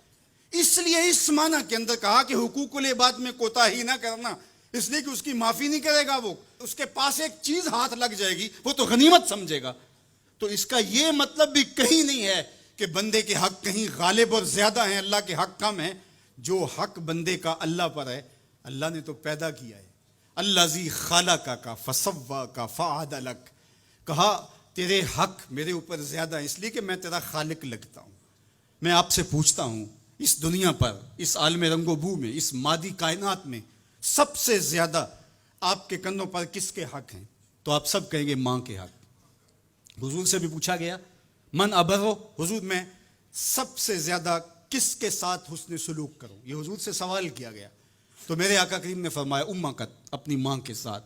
Speaker 1: اس لیے اس معنی کے اندر کہا کہ حقوق العباد میں کوتاہی نہ کرنا، اس لیے کہ اس کی معافی نہیں کرے گا. وہ اس کے پاس ایک چیز ہاتھ لگ جائے گی وہ تو غنیمت سمجھے گا. تو اس کا یہ مطلب بھی کہیں نہیں ہے کہ بندے کے حق کہیں غالب اور زیادہ ہیں، اللہ کے حق کم ہیں. جو حق بندے کا اللہ پر ہے، اللہ نے تو پیدا کیا ہے. الذی خلقک فسواک فعدلک. کہا تیرے حق میرے اوپر زیادہ ہیں اس لیے کہ میں تیرا خالق لگتا ہوں. میں آپ سے پوچھتا ہوں اس دنیا پر، اس عالم رنگ و بو میں، اس مادی کائنات میں سب سے زیادہ آپ کے کندھوں پر کس کے حق ہیں؟ تو آپ سب کہیں گے ماں کے حق. حضور سے بھی پوچھا گیا من ابرو، حضور میں سب سے زیادہ کس کے ساتھ حسن سلوک کروں؟ یہ حضور سے سوال کیا گیا تو میرے آقا کریم نے فرمایا امک، اپنی ماں کے ساتھ.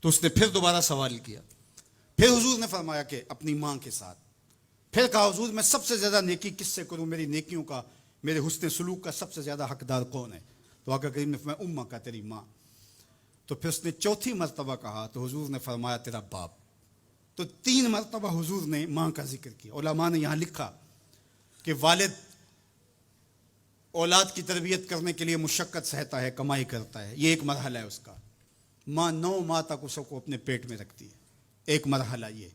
Speaker 1: تو اس نے پھر دوبارہ سوال کیا، پھر حضور نے فرمایا کہ اپنی ماں کے ساتھ. پھر کہا حضور میں سب سے زیادہ نیکی کس سے کروں؟ میری نیکیوں کا، میرے حسن سلوک کا سب سے زیادہ حقدار کون ہے؟ تو آقا کریم نے فرمایا امک، تیری ماں. تو پھر اس نے چوتھی مرتبہ کہا تو حضور نے فرمایا تیرا باپ. تو 3 مرتبہ حضور نے ماں کا ذکر کیا. علماء نے یہاں لکھا کہ والد اولاد کی تربیت کرنے کے لیے مشقت سہتا ہے، کمائی کرتا ہے، یہ ایک مرحلہ ہے اس کا. ماں 9 ماہ تک اس کو اپنے پیٹ میں رکھتی ہے، ایک مرحلہ یہ.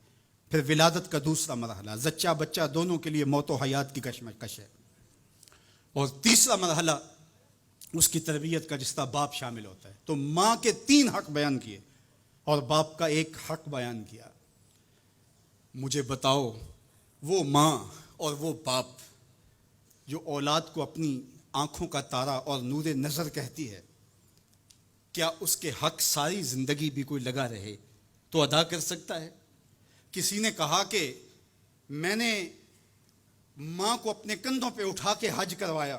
Speaker 1: پھر ولادت کا دوسرا مرحلہ، زچہ بچہ دونوں کے لیے موت و حیات کی کشمکش ہے. اور تیسرا مرحلہ اس کی تربیت کا جس طرح باپ شامل ہوتا ہے. تو ماں کے 3 حق بیان کیے اور باپ کا ایک حق بیان کیا. مجھے بتاؤ وہ ماں اور وہ باپ جو اولاد کو اپنی آنکھوں کا تارا اور نور نظر کہتی ہے، کیا اس کے حق ساری زندگی بھی کوئی لگا رہے تو ادا کر سکتا ہے؟ کسی نے کہا کہ میں نے ماں کو اپنے کندھوں پہ اٹھا کے حج کروایا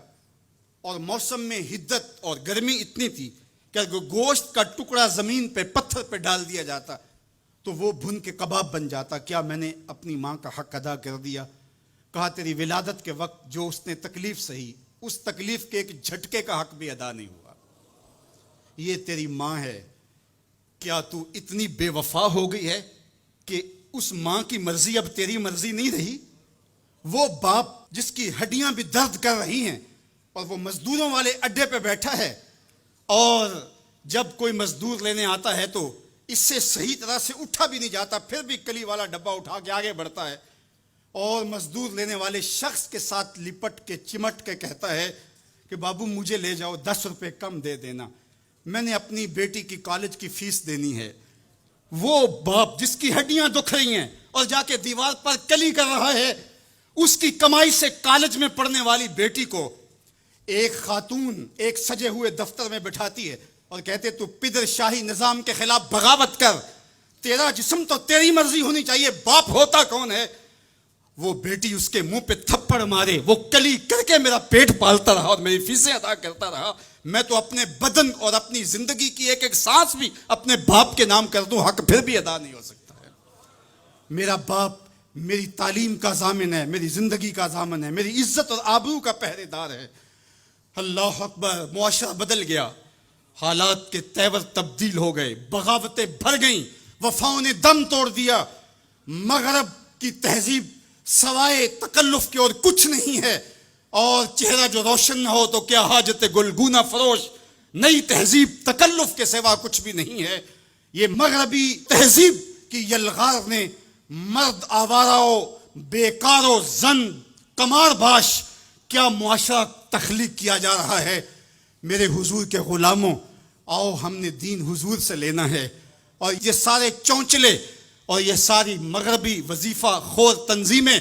Speaker 1: اور موسم میں حدت اور گرمی اتنی تھی کہ اگر گوشت کا ٹکڑا زمین پہ پتھر پہ ڈال دیا جاتا تو وہ بھن کے کباب بن جاتا. کیا میں نے اپنی ماں کا حق ادا کر دیا؟ کہا تیری ولادت کے وقت جو اس نے تکلیف سہی، اس تکلیف کے ایک جھٹکے کا حق بھی ادا نہیں ہوا. یہ تیری ماں ہے. کیا تو اتنی بے وفا ہو گئی ہے کہ اس ماں کی مرضی اب تیری مرضی نہیں رہی؟ وہ باپ جس کی ہڈیاں بھی درد کر رہی ہیں اور وہ مزدوروں والے اڈے پہ بیٹھا ہے اور جب کوئی مزدور لینے آتا ہے تو اس سے صحیح طرح سے اٹھا بھی نہیں جاتا، پھر بھی کلی والا ڈبہ اٹھا کے آگے بڑھتا ہے اور مزدور لینے والے شخص کے ساتھ لپٹ کے چمٹ کے کہتا ہے کہ بابو مجھے لے جاؤ، 10 روپے کم دے دینا، میں نے اپنی بیٹی کی کالج کی فیس دینی ہے. وہ باپ جس کی ہڈیاں دکھ رہی ہیں اور جا کے دیوار پر کلی کر رہا ہے، اس کی کمائی سے کالج میں پڑھنے والی بیٹی کو ایک خاتون ایک سجے ہوئے دفتر میں بٹھاتی ہے اور کہتے تو پدر شاہی نظام کے خلاف بغاوت کر، تیرا جسم تو تیری مرضی ہونی چاہیے، باپ ہوتا کون ہے؟ وہ بیٹی اس کے منہ پہ تھپڑ مارے، وہ کلی کر کے میرا پیٹ پالتا رہا اور میری فیسیں ادا کرتا رہا، میں تو اپنے بدن اور اپنی زندگی کی ایک ایک سانس بھی اپنے باپ کے نام کر دوں، حق پھر بھی ادا نہیں ہو سکتا ہے. میرا باپ میری تعلیم کا ضامن ہے، میری زندگی کا ضامن ہے، میری عزت اور آبرو کا پہرے دار ہے۔ اللہ اکبر، معاشرہ بدل گیا، حالات کے تیور تبدیل ہو گئے، بغاوتیں بھر گئیں، وفاؤں نے دم توڑ دیا۔ مغرب کی تہذیب سوائے تکلف کے اور کچھ نہیں ہے، اور چہرہ جو روشن نہ ہو تو کیا حاجت گلگونہ فروش۔ نئی تہذیب تکلف کے سوا کچھ بھی نہیں ہے۔ یہ مغربی تہذیب کی یلغار نے مرد آوارہ، بیکار و زن کمار باش کیا معاشرہ تخلیق کیا جا رہا ہے۔ میرے حضور کے غلاموں، آؤ ہم نے دین حضور سے لینا ہے، اور یہ سارے چونچلے اور یہ ساری مغربی وظیفہ خور تنظیمیں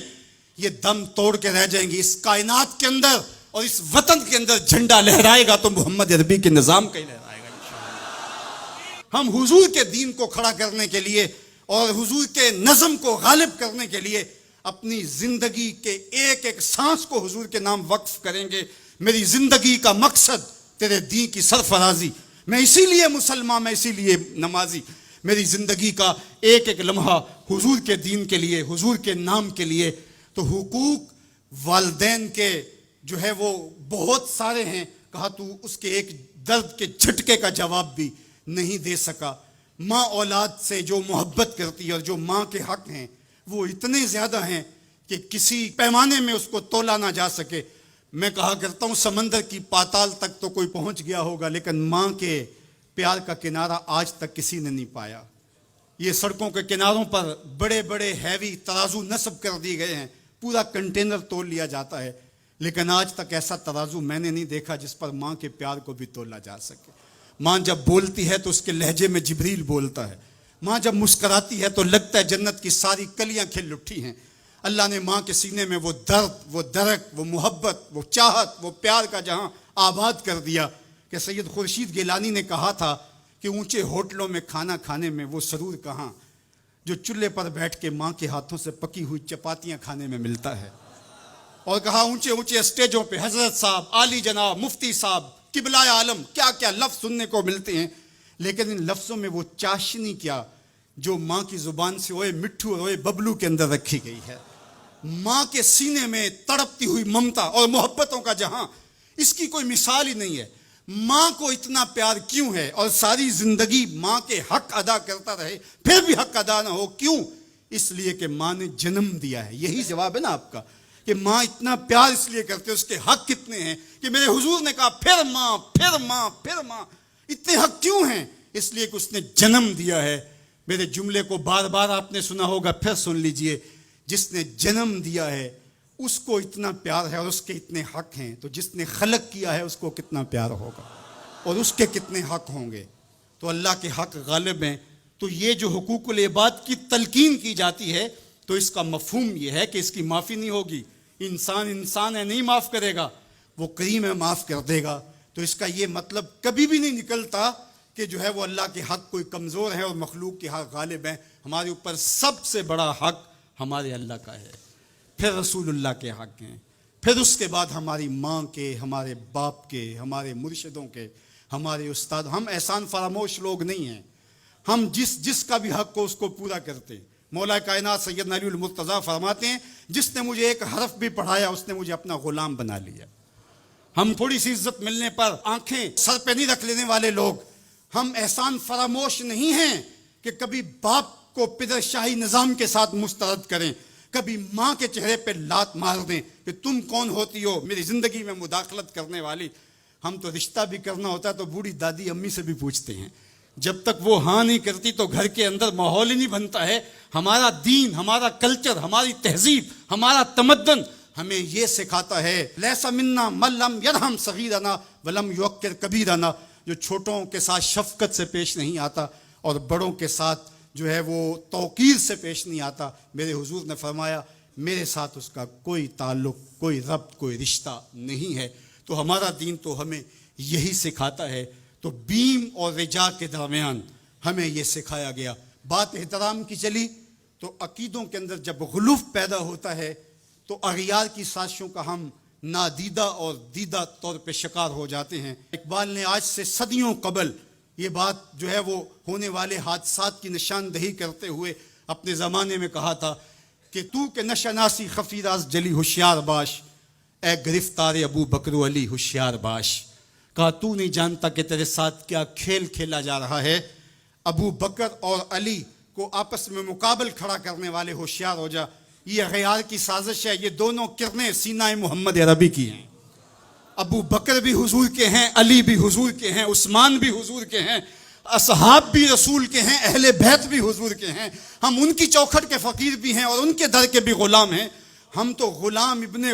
Speaker 1: یہ دم توڑ کے رہ جائیں گی۔ اس کائنات کے اندر اور اس وطن کے اندر جھنڈا لہرائے گا تو محمد عربی کے نظام کا ہی لہرائے گا انشاءاللہ۔ ہم حضور کے دین کو کھڑا کرنے کے لیے اور حضور کے نظم کو غالب کرنے کے لیے اپنی زندگی کے ایک ایک سانس کو حضور کے نام وقف کریں گے۔ میری زندگی کا مقصد تیرے دین کی سرفرازی، میں اسی لیے مسلمان، میں اسی لیے نمازی۔ میری زندگی کا ایک ایک لمحہ حضور کے دین کے لیے، حضور کے نام کے لیے۔ تو حقوق والدین کے جو ہے وہ بہت سارے ہیں، کہا تو اس کے ایک درد کے جھٹکے کا جواب بھی نہیں دے سکا۔ ماں اولاد سے جو محبت کرتی ہے اور جو ماں کے حق ہیں وہ اتنے زیادہ ہیں کہ کسی پیمانے میں اس کو تولا نہ جا سکے۔ میں کہا کرتا ہوں سمندر کی پاتال تک تو کوئی پہنچ گیا ہوگا، لیکن ماں کے پیار کا کنارہ آج تک کسی نے نہیں پایا۔ یہ سڑکوں کے کناروں پر بڑے بڑے ہیوی ترازو نصب کر دیے گئے ہیں، پورا کنٹینر تول لیا جاتا ہے، لیکن آج تک ایسا ترازو میں نے نہیں دیکھا جس پر ماں کے پیار کو بھی تولا جا سکے۔ ماں جب بولتی ہے تو اس کے لہجے میں جبریل بولتا ہے، ماں جب مسکراتی ہے تو لگتا ہے جنت کی ساری کلیاں کھل اٹھی ہیں۔ اللہ نے ماں کے سینے میں وہ درد، وہ درک، وہ محبت، وہ چاہت، وہ پیار کا جہاں آباد کر دیا کہ سید خورشید گیلانی نے کہا تھا کہ اونچے ہوٹلوں میں کھانا کھانے میں وہ سرور کہاں جو چولہے پر بیٹھ کے ماں کے ہاتھوں سے پکی ہوئی چپاتیاں کھانے میں ملتا ہے۔ اور کہا اونچے اونچے اسٹیجوں پہ حضرت صاحب، عالی جناب، مفتی صاحب، قبلہ عالم، کیا کیا لفظ سننے کو ملتے ہیں، لیکن ان لفظوں میں وہ چاشنی کیا جو ماں کی زبان سے اوئے مٹھو اور اوئے ببلو کے اندر رکھی گئی ہے۔ ماں کے سینے میں تڑپتی ہوئی ممتا اور محبتوں کا جہاں، اس کی کوئی مثال ہی نہیں ہے۔ ماں کو اتنا پیار کیوں ہے اور ساری زندگی ماں کے حق ادا کرتا رہے پھر بھی حق ادا نہ ہو، کیوں؟ اس لیے کہ ماں نے جنم دیا ہے۔ یہی جواب ہے نا آپ کا کہ ماں اتنا پیار اس لیے کرتے، اس کے حق کتنے ہیں کہ میرے حضور نے کہا پھر ماں، پھر ماں، پھر ماں۔ اتنے حق کیوں ہیں؟ اس لیے کہ اس نے جنم دیا ہے۔ میرے جملے کو بار بار آپ نے سنا ہوگا، پھر سن لیجئے، جس نے جنم دیا ہے اس کو اتنا پیار ہے اور اس کے اتنے حق ہیں، تو جس نے خلق کیا ہے اس کو کتنا پیار ہوگا اور اس کے کتنے حق ہوں گے۔ تو اللہ کے حق غالب ہیں۔ تو یہ جو حقوق العباد کی تلقین کی جاتی ہے تو اس کا مفہوم یہ ہے کہ اس کی معافی نہیں ہوگی۔ انسان ہے، نہیں معاف کرے گا، وہ کریم ہے، معاف کر دے گا۔ تو اس کا یہ مطلب کبھی بھی نہیں نکلتا کہ جو ہے وہ اللہ کے حق کوئی کمزور ہے اور مخلوق کے حق غالب ہیں۔ ہمارے اوپر سب سے بڑا حق ہمارے اللہ کا ہے، پھر رسول اللہ کے حق ہیں، پھر اس کے بعد ہماری ماں کے، ہمارے باپ کے، ہمارے مرشدوں کے، ہمارے استاد۔ ہم احسان فراموش لوگ نہیں ہیں، ہم جس کا بھی حق ہو اس کو پورا کرتے۔ مولا کائنات سیدنا علی المرتضیٰ فرماتے ہیں جس نے مجھے ایک حرف بھی پڑھایا اس نے مجھے اپنا غلام بنا لیا۔ ہم تھوڑی سی عزت ملنے پر آنکھیں سر پہ نہیں رکھ لینے والے لوگ، ہم احسان فراموش نہیں ہیں کہ کبھی باپ کو پدر شاہی نظام کے ساتھ مسترد کریں، کبھی ماں کے چہرے پہ لات مار دیں کہ تم کون ہوتی ہو میری زندگی میں مداخلت کرنے والی۔ ہم تو رشتہ بھی کرنا ہوتا ہے تو بوڑھی دادی امی سے بھی پوچھتے ہیں، جب تک وہ ہاں نہیں کرتی تو گھر کے اندر ماحول ہی نہیں بنتا ہے۔ ہمارا دین، ہمارا کلچر، ہماری تہذیب، ہمارا تمدن ہمیں یہ سکھاتا ہے لیس منا من لم یرحم صغیرنا ولم یوقر کبیرنا، جو چھوٹوں کے ساتھ شفقت سے پیش نہیں آتا اور بڑوں کے ساتھ جو ہے وہ توقیر سے پیش نہیں آتا۔ میرے حضور نے فرمایا میرے ساتھ اس کا کوئی تعلق، کوئی ربط، کوئی رشتہ نہیں ہے۔ تو ہمارا دین تو ہمیں یہی سکھاتا ہے۔ تو بیم اور رجا کے درمیان ہمیں یہ سکھایا گیا۔ بات احترام کی چلی تو عقیدوں کے اندر جب غلوف پیدا ہوتا ہے تو اغیار کی سازشوں کا ہم نادیدہ اور دیدہ طور پہ شکار ہو جاتے ہیں۔ اقبال نے آج سے صدیوں قبل یہ بات جو ہے وہ ہونے والے حادثات کی نشاندہی کرتے ہوئے اپنے زمانے میں کہا تھا کہ تو کہ نشناسی خفیراز جلی ہوشیار باش، اے گرفتار ابو بکر و علی ہوشیار باش. کہا تو نہیں جانتا کہ تیرے ساتھ کیا کھیل کھیلا جا رہا ہے. ابو بکر اور علی کو آپس میں مقابل کھڑا کرنے والے ہوشیار ہو جا. یہ غیار کی سازش ہے. یہ دونوں کرنیں سینہ محمد عربی کی ہیں. ابو بکر بھی حضور کے ہیں، علی بھی حضور کے ہیں، عثمان بھی حضور کے ہیں، اصحاب بھی رسول کے ہیں، اہل بیت بھی حضور کے ہیں. ہم ان کی چوکھٹ کے فقیر بھی ہیں اور ان کے در کے بھی غلام ہیں. ہم تو غلام ابن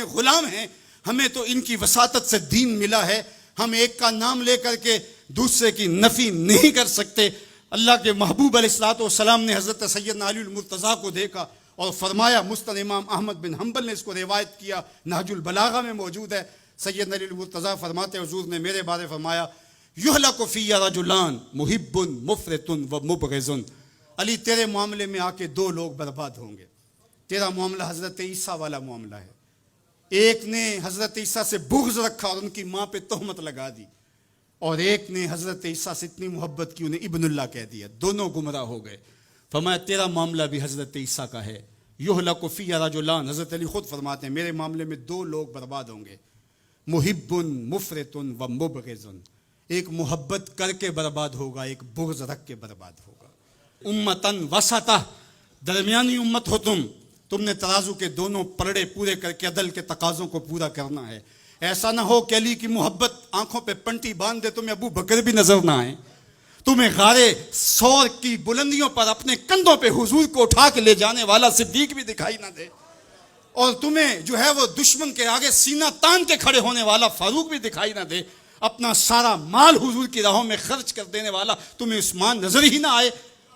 Speaker 1: غلام ہیں. ہمیں تو ان کی وساطت سے دین ملا ہے. ہم ایک کا نام لے کر کے دوسرے کی نفی نہیں کر سکتے. اللہ کے محبوب علیہ الصلوۃ والسلام نے حضرت سیدنا علی المرتضیٰ کو دیکھا اور فرمایا، مسند امام احمد بن حنبل نے اس کو روایت کیا، نہج البلاغہ میں موجود ہے. سیدنا علی المرتضیٰ فرماتے حضور نے میرے بارے فرمایا، یہلک فی رجلان محب مفرط و مبغض. علی تیرے معاملے میں آ کے دو لوگ برباد ہوں گے. تیرا معاملہ حضرت عیسیٰ والا معاملہ ہے. ایک نے حضرت عیسیٰ سے بغض رکھا اور ان کی ماں پہ تہمت لگا دی، اور ایک نے حضرت عیسیٰ سے اتنی محبت کی انہیں ابن اللہ کہہ دیا. دونوں گمراہ ہو گئے. فرمایا تیرا معاملہ بھی حضرت عیسیٰ کا ہے. یہلک فی رجلان، حضرت علی خود فرماتے ہیں میرے معاملے میں دو لوگ برباد ہوں گے، محب مفرط و مبغض. ایک محبت کر کے برباد ہوگا، ایک بغض رکھ کے برباد ہوگا. امتن وسطہ، درمیانی امت ہو تم نے ترازو کے دونوں پلڑے پورے کر کے عدل کے تقاضوں کو پورا کرنا ہے. ایسا نہ ہو کہ علی کی محبت آنکھوں پہ پنٹی باندھ دے، تمہیں ابو بکر بھی نظر نہ آئے، تمہیں غارے سور کی بلندیوں پر اپنے کندھوں پہ حضور کو اٹھا کے لے جانے والا صدیق بھی دکھائی نہ دے، اور تمہیں جو ہے وہ دشمن کے آگے سینہ تان کے کھڑے ہونے والا فاروق بھی دکھائی نہ دے، اپنا سارا مال حضور کی راہوں میں خرچ کر دینے والا تمہیں عثمان نظر ہی نہ آئے.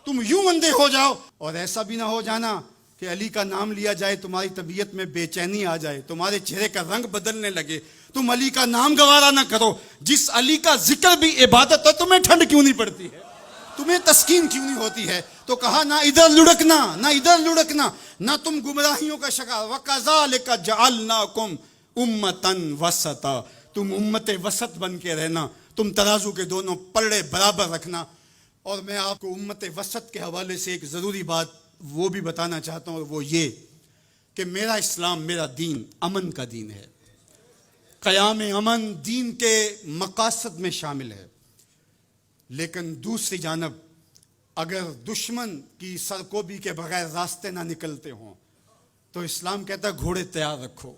Speaker 1: تم یوں اندھے ہو جاؤ. اور ایسا بھی نہ ہو جانا کہ علی کا نام لیا جائے تمہاری طبیعت میں بے چینی آ جائے، تمہارے چہرے کا رنگ بدلنے لگے، تم علی کا نام گوارا نہ کرو. جس علی کا ذکر بھی عبادت ہے، تمہیں ٹھنڈ کیوں نہیں پڑتی ہے، تمہیں تسکین کیوں نہیں ہوتی ہے؟ تو کہا نہ ادھر لڑکنا نہ ادھر لڑکنا، نہ تم گمراہیوں کا شکار. وَكَذَلِكَ جَعَلْنَاكُمْ أُمَّةً وَسَطًا، تم امت وسط بن کے رہنا، تم ترازو کے دونوں پلڑے برابر رکھنا. اور میں آپ کو امت وسط کے حوالے سے ایک ضروری بات وہ بھی بتانا چاہتا ہوں، وہ یہ کہ میرا اسلام، میرا دین امن کا دین ہے. قیام امن دین کے مقاصد میں شامل ہے. لیکن دوسری جانب اگر دشمن کی سرکوبی کے بغیر راستے نہ نکلتے ہوں تو اسلام کہتا ہے گھوڑے تیار رکھو.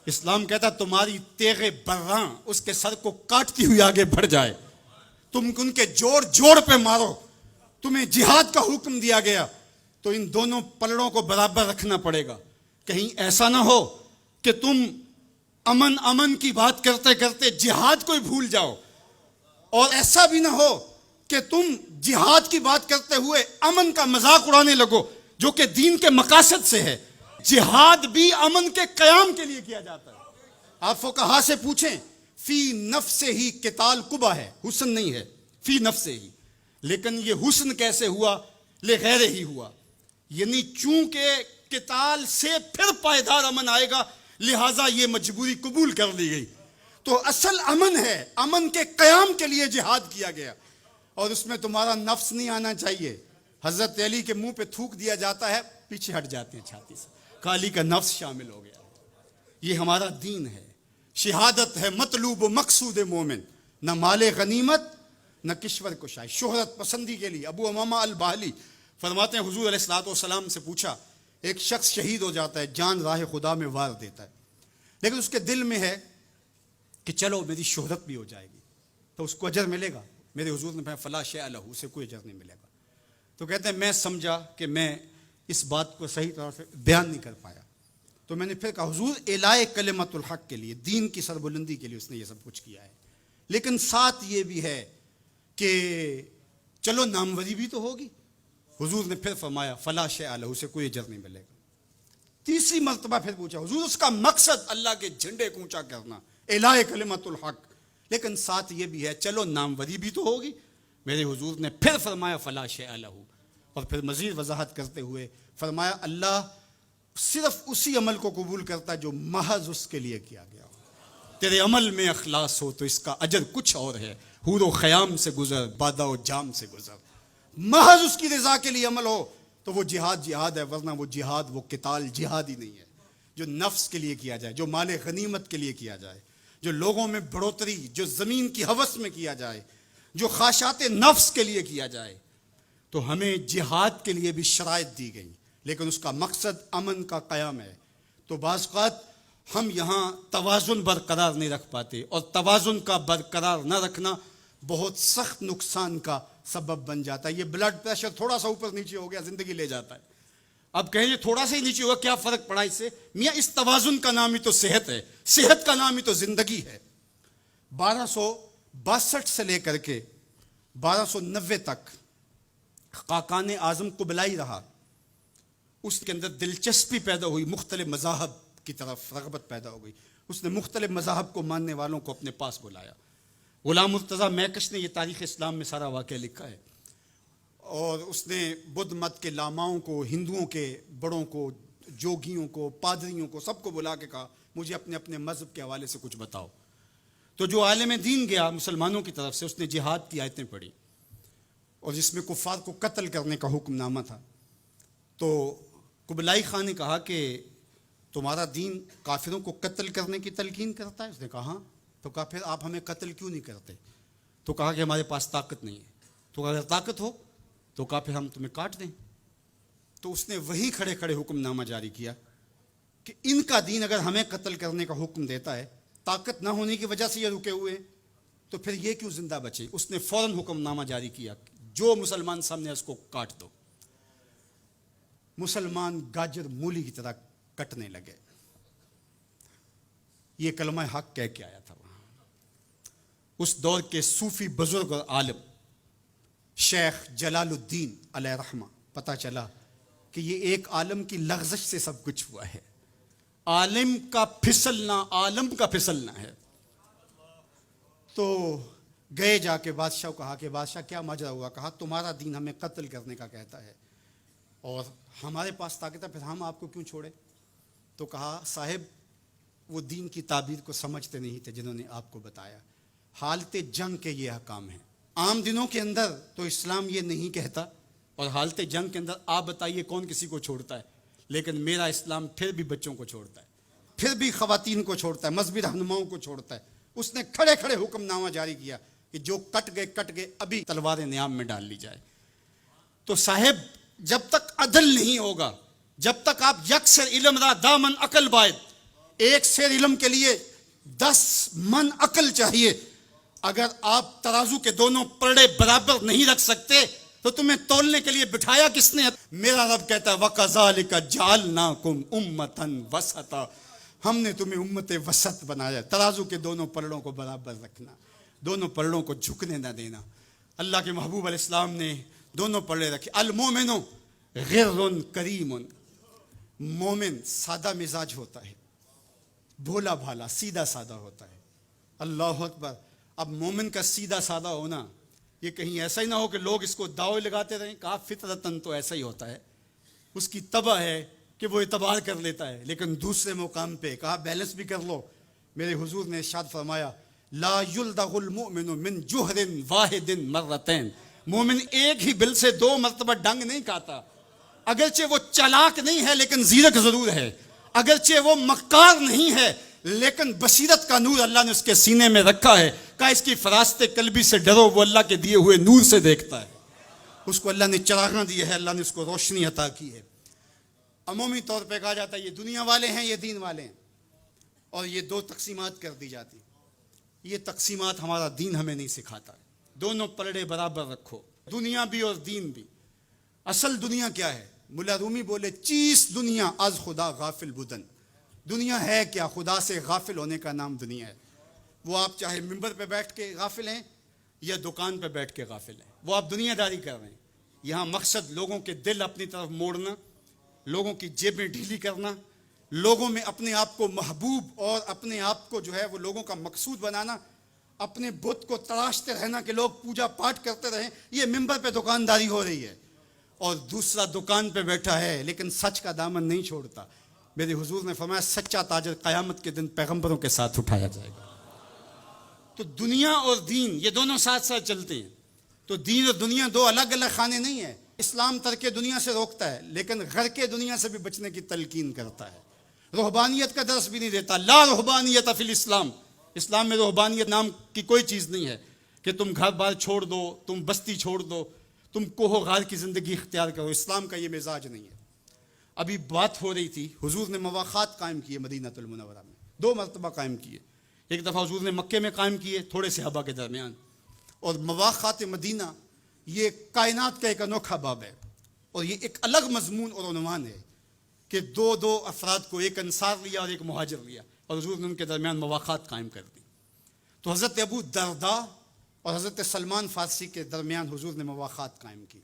Speaker 1: اسلام کہتا ہے تمہاری تیغ براں اس کے سر کو کاٹتی ہوئی آگے بڑھ جائے، تم ان کے جوڑ پہ مارو. تمہیں جہاد کا حکم دیا گیا تو ان دونوں پلڑوں کو برابر رکھنا پڑے گا. کہیں ایسا نہ ہو کہ تم امن کی بات کرتے کرتے جہاد کو ہی بھول جاؤ، اور ایسا بھی نہ ہو کہ تم جہاد کی بات کرتے ہوئے امن کا مذاق اڑانے لگو جو کہ دین کے مقاصد سے ہے. جہاد بھی امن کے قیام کے لیے کیا جاتا ہے. آپ فقہا سے پوچھیں، فی نفس ہی قتال قبا ہے، حسن نہیں ہے، فی نفس ہی. لیکن یہ حسن کیسے ہوا؟ لغیر ہی ہوا. یعنی چونکہ قتال سے پھر پائیدار امن آئے گا، لہٰذا یہ مجبوری قبول کر لی گئی. تو اصل امن ہے، امن کے قیام کے لیے جہاد کیا گیا، اور اس میں تمہارا نفس نہیں آنا چاہیے. حضرت علی کے منہ پہ تھوک دیا جاتا ہے، پیچھے ہٹ جاتے ہیں چھاتی سے، علی کا نفس شامل ہو گیا. یہ ہمارا دین ہے. شہادت ہے مطلوب و مقصود مومن، نہ مال غنیمت نہ کشور کشائی، شہرت پسندی کے لیے. ابو امامہ الباہلی فرماتے ہیں حضور علیہ الصلوۃ والسلام سے پوچھا، ایک شخص شہید ہو جاتا ہے، جان راہ خدا میں وار دیتا ہے، لیکن اس کے دل میں ہے کہ چلو میری شہرت بھی ہو جائے گی تو اس کو اجر ملے گا. میرے حضور نے کہا فلا شیء لہ، اسے کوئی اجر نہیں ملے گا. تو کہتے ہیں میں سمجھا کہ میں اس بات کو صحیح طرح سے بیان نہیں کر پایا، تو میں نے پھر کہا حضور اعلاء کلمت الحق کے لیے، دین کی سربلندی کے لیے اس نے یہ سب کچھ کیا ہے، لیکن ساتھ یہ بھی ہے کہ چلو ناموری بھی تو ہوگی. حضور نے پھر فرمایا فلا شیء لہ، اسے کوئی اجر نہیں ملے گا. تیسری مرتبہ پھر پوچھا حضور اس کا مقصد اللہ کے جھنڈے کو اونچا کرنا، اعلاء کلمت الحق، لیکن ساتھ یہ بھی ہے چلو ناموری بھی تو ہوگی. میرے حضور نے پھر فرمایا فلا شیء لہ، اور پھر مزید وضاحت کرتے ہوئے فرمایا اللہ صرف اسی عمل کو قبول کرتا ہے جو محض اس کے لیے کیا گیا ہو. تیرے عمل میں اخلاص ہو تو اس کا اجر کچھ اور ہے. حور و خیام سے گزر، بادہ و جام سے گزر، محض اس کی رضا کے لیے عمل ہو تو وہ جہاد جہاد ہے، ورنہ وہ جہاد، وہ قتال جہاد ہی نہیں ہے جو نفس کے لیے کیا جائے، جو مال غنیمت کے لیے کیا جائے، جو لوگوں میں بڑھوتری، جو زمین کی ہوس میں کیا جائے، جو خواہشات نفس کے لیے کیا جائے۔ تو ہمیں جہاد کے لیے بھی شرائط دی گئی، لیکن اس کا مقصد امن کا قیام ہے۔ تو بعض اوقات ہم یہاں توازن برقرار نہیں رکھ پاتے، اور توازن کا برقرار نہ رکھنا بہت سخت نقصان کا سبب بن جاتا ہے۔ یہ بلڈ پریشر تھوڑا سا اوپر نیچے ہو گیا زندگی لے جاتا ہے۔ اب کہیں گے تھوڑا سا ہی نیچے ہوا، کیا فرق پڑا اس سے؟ میاں اس توازن کا نام ہی تو صحت ہے، صحت کا نام ہی تو زندگی ہے۔ 1262 سے لے کر کے 1290 تک خاقان اعظم قبلائی رہا، اس کے اندر دلچسپی پیدا ہوئی، مختلف مذاہب کی طرف رغبت پیدا ہو گئی، اس نے مختلف مذاہب کو ماننے والوں کو اپنے پاس بلایا۔ غلام مرتضیٰ میکش نے یہ تاریخ اسلام میں سارا واقعہ لکھا ہے، اور اس نے بدھ مت کے لاماؤں کو، ہندوؤں کے بڑوں کو، جوگیوں کو، پادریوں کو، سب کو بلا کے کہا مجھے اپنے اپنے مذہب کے حوالے سے کچھ بتاؤ۔ تو جو عالم دین گیا مسلمانوں کی طرف سے، اس نے جہاد کی آیتیں پڑھی، اور جس میں کفار کو قتل کرنے کا حکم نامہ تھا۔ تو قبلائی خان نے کہا کہ تمہارا دین کافروں کو قتل کرنے کی تلقین کرتا ہے؟ اس نے کہا ہاں۔ تو کہا پھر آپ ہمیں قتل کیوں نہیں کرتے؟ تو کہا کہ ہمارے پاس طاقت نہیں ہے۔ تو اگر طاقت ہو تو کہا پھر ہم تمہیں کاٹ دیں۔ تو اس نے وہیں کھڑے کھڑے حکم نامہ جاری کیا کہ ان کا دین اگر ہمیں قتل کرنے کا حکم دیتا ہے، طاقت نہ ہونے کی وجہ سے یہ رکے ہوئے، تو پھر یہ کیوں زندہ بچے؟ اس نے فوراً حکم نامہ جاری کیا، جو مسلمان سامنے اس کو کاٹ دو۔ مسلمان گاجر مولی کی طرح کٹنے لگے۔ یہ کلمہ حق کہہ کے آیا تھا وہاں۔ اس دور کے صوفی بزرگ اور عالم شیخ جلال الدین علیہ رحمہ، پتہ چلا کہ یہ ایک عالم کی لغزش سے سب کچھ ہوا ہے۔ عالم کا پھسلنا عالم کا پھسلنا ہے۔ تو گئے جا کے بادشاہ کو کہا کہ بادشاہ کیا ماجرا ہوا؟ کہا تمہارا دین ہمیں قتل کرنے کا کہتا ہے اور ہمارے پاس طاقت ہے، پھر ہم آپ کو کیوں چھوڑے؟ تو کہا صاحب وہ دین کی تعبیر کو سمجھتے نہیں تھے جنہوں نے آپ کو بتایا۔ حالت جنگ کے یہ احکام ہیں۔ عام دنوں کے اندر تو اسلام یہ نہیں کہتا، اور حالت جنگ کے اندر آپ بتائیے کون کسی کو چھوڑتا ہے؟ لیکن میرا اسلام پھر بھی بچوں کو چھوڑتا ہے، پھر بھی خواتین کو چھوڑتا ہے، مذہبی رہنماؤں کو چھوڑتا ہے۔ اس نے کھڑے کھڑے حکم نامہ جاری کیا کہ جو کٹ گئے ابھی تلوار نیام میں ڈال لی جائے۔ تو صاحب جب تک عدل نہیں ہوگا، جب تک آپ یک سیر علم را دامن عقل باید، ایک سیر علم کے لیے 10 من عقل چاہیے، اگر آپ ترازو کے دونوں پلڑے برابر نہیں رکھ سکتے تو تمہیں تولنے کے لیے بٹھایا کس نے؟ میرا رب کہتا ہے وَكَذَلِكَ جَعَلْنَاكُمْ أُمَّةً وَسَطًا، ہم نے تمہیں امت وسط بنایا۔ ترازو کے دونوں پلڑوں کو برابر رکھنا، دونوں پلڑوں کو جھکنے نہ دینا۔ اللہ کے محبوب علیہ السلام نے دونوں پلڑے رکھے۔ المومن غر کریم، مومن سادہ مزاج ہوتا ہے، بھولا بھالا سیدھا سادہ ہوتا ہے۔ اللہ اکبر۔ اب مومن کا سیدھا سادہ ہونا یہ کہیں ایسا ہی نہ ہو کہ لوگ اس کو دعوے لگاتے رہیں۔ کہا فطرتاً تو ایسا ہی ہوتا ہے، اس کی طبع ہے کہ وہ اعتبار کر لیتا ہے، لیکن دوسرے مقام پہ کہا بیلنس بھی کر لو۔ میرے حضور نے ارشاد فرمایا لا یلدغ المؤمن من جوہر واحد مرتين، مومن ایک ہی بل سے 2 مرتبہ ڈنگ نہیں کھاتا۔ اگرچہ وہ چالاک نہیں ہے لیکن زیرک ضرور ہے، اگرچہ وہ مکار نہیں ہے لیکن بصیرت کا نور اللہ نے اس کے سینے میں رکھا ہے۔ کہا اس کی فراست قلبی سے ڈرو، وہ اللہ کے دیے ہوئے نور سے دیکھتا ہے، اس کو اللہ نے چراغاں دی ہے، اللہ نے اس کو روشنی عطا کی ہے۔ عمومی طور پہ کہا جاتا ہے یہ دنیا والے ہیں، یہ دین والے ہیں، اور یہ 2 تقسیمات کر دی جاتی۔ یہ تقسیمات ہمارا دین ہمیں نہیں سکھاتا۔ دونوں پلڑے برابر رکھو، دنیا بھی اور دین بھی۔ اصل دنیا کیا ہے؟ ملا رومی بولے چیز دنیا از خدا غافل بدن، دنیا ہے کیا؟ خدا سے غافل ہونے کا نام دنیا ہے۔ وہ آپ چاہے ممبر پہ بیٹھ کے غافل ہیں یا دکان پہ بیٹھ کے غافل ہیں، وہ آپ دنیا داری کر رہے ہیں۔ یہاں مقصد لوگوں کے دل اپنی طرف موڑنا، لوگوں کی جیبیں ڈھیلی کرنا، لوگوں میں اپنے آپ کو محبوب اور اپنے آپ کو جو ہے وہ لوگوں کا مقصود بنانا، اپنے بت کو تراشتے رہنا کہ لوگ پوجا پاٹ کرتے رہیں۔ یہ ممبر پہ دکانداری ہو رہی ہے، اور دوسرا دکان پہ بیٹھا ہے لیکن سچ کا دامن نہیں چھوڑتا۔ میرے حضور نے فرمایا سچا تاجر قیامت کے دن پیغمبروں کے ساتھ اٹھایا جائے گا۔ تو دنیا اور دین یہ دونوں ساتھ ساتھ چلتے ہیں۔
Speaker 2: تو دین اور دنیا دو الگ الگ خانے نہیں ہیں. اسلام ترک دنیا سے روکتا ہے لیکن گھر کے دنیا سے بھی بچنے کی تلقین کرتا ہے. رہبانیت کا درس بھی نہیں دیتا. لا رہبانیت فی الاسلام. اسلام میں رہبانیت نام کی کوئی چیز نہیں ہے کہ تم گھر بار چھوڑ دو, تم بستی چھوڑ دو, تم کوہ غار کی زندگی اختیار کرو. اسلام کا یہ مزاج نہیں ہے. ابھی بات ہو رہی تھی, حضور نے مواخات قائم کیے مدینہ المنورہ میں, 2 مرتبہ قائم کیے. ایک دفعہ حضور نے مکے میں قائم کیے تھوڑے صحابہ کے درمیان. اور مواخات مدینہ یہ کائنات کا ایک انوکھا باب ہے, اور یہ ایک الگ مضمون اور عنوان ہے کہ دو افراد کو, ایک انصار لیا اور ایک مہاجر لیا, اور حضور نے ان کے درمیان مواخات قائم کر دی. تو حضرت ابو درداء اور حضرت سلمان فارسی کے درمیان حضور نے مواخات قائم کی.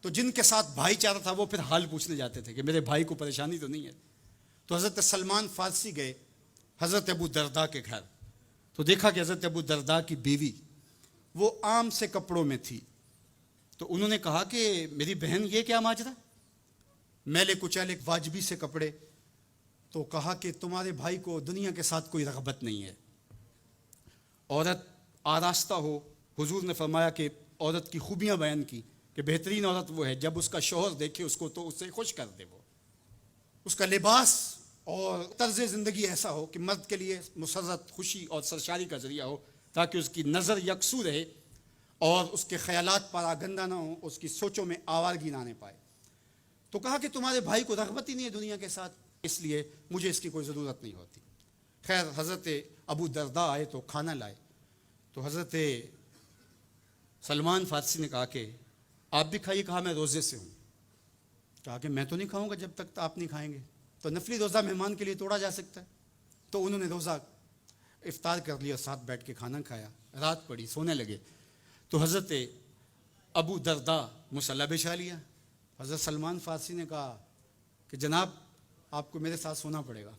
Speaker 2: تو جن کے ساتھ بھائی چارہ تھا وہ پھر حال پوچھنے جاتے تھے کہ میرے بھائی کو پریشانی تو نہیں ہے. تو حضرت سلمان فارسی گئے حضرت ابو درداء کے گھر, تو دیکھا کہ حضرت ابو درداء کی بیوی وہ عام سے کپڑوں میں تھی. تو انہوں نے کہا کہ میری بہن یہ کیا ماجرا, میلے کچیلے واجبی سے کپڑے. تو کہا کہ تمہارے بھائی کو دنیا کے ساتھ کوئی رغبت نہیں ہے, عورت آراستہ ہو. حضور نے فرمایا کہ عورت کی خوبیاں بیان کی کہ بہترین عورت وہ ہے جب اس کا شوہر دیکھے اس کو تو اسے خوش کر دے. وہ اس کا لباس اور طرز زندگی ایسا ہو کہ مرد کے لیے مسرت, خوشی اور سرشاری کا ذریعہ ہو, تاکہ اس کی نظر یکسو رہے اور اس کے خیالات پر آگندہ نہ ہوں, اس کی سوچوں میں آوارگی نہ آنے پائے. تو کہا کہ تمہارے بھائی کو رغبت ہی نہیں ہے دنیا کے ساتھ, اس لیے مجھے اس کی کوئی ضرورت نہیں ہوتی. خیر حضرت ابو درداء آئے تو کھانا لائے. تو حضرت سلمان فارسی نے کہا کہ آپ بھی کھائیے. کہا میں روزے سے ہوں. کہا کہ میں تو نہیں کھاؤں گا جب تک آپ نہیں کھائیں گے. تو نفلی روزہ مہمان کے لیے توڑا جا سکتا ہے. تو انہوں نے روزہ افطار کر لیا, ساتھ بیٹھ کے کھانا کھایا. رات پڑی, سونے لگے. تو حضرت ابو درداء مصلی بچھا لیا. حضرت سلمان فارسی نے کہا کہ جناب آپ کو میرے ساتھ سونا پڑے گا.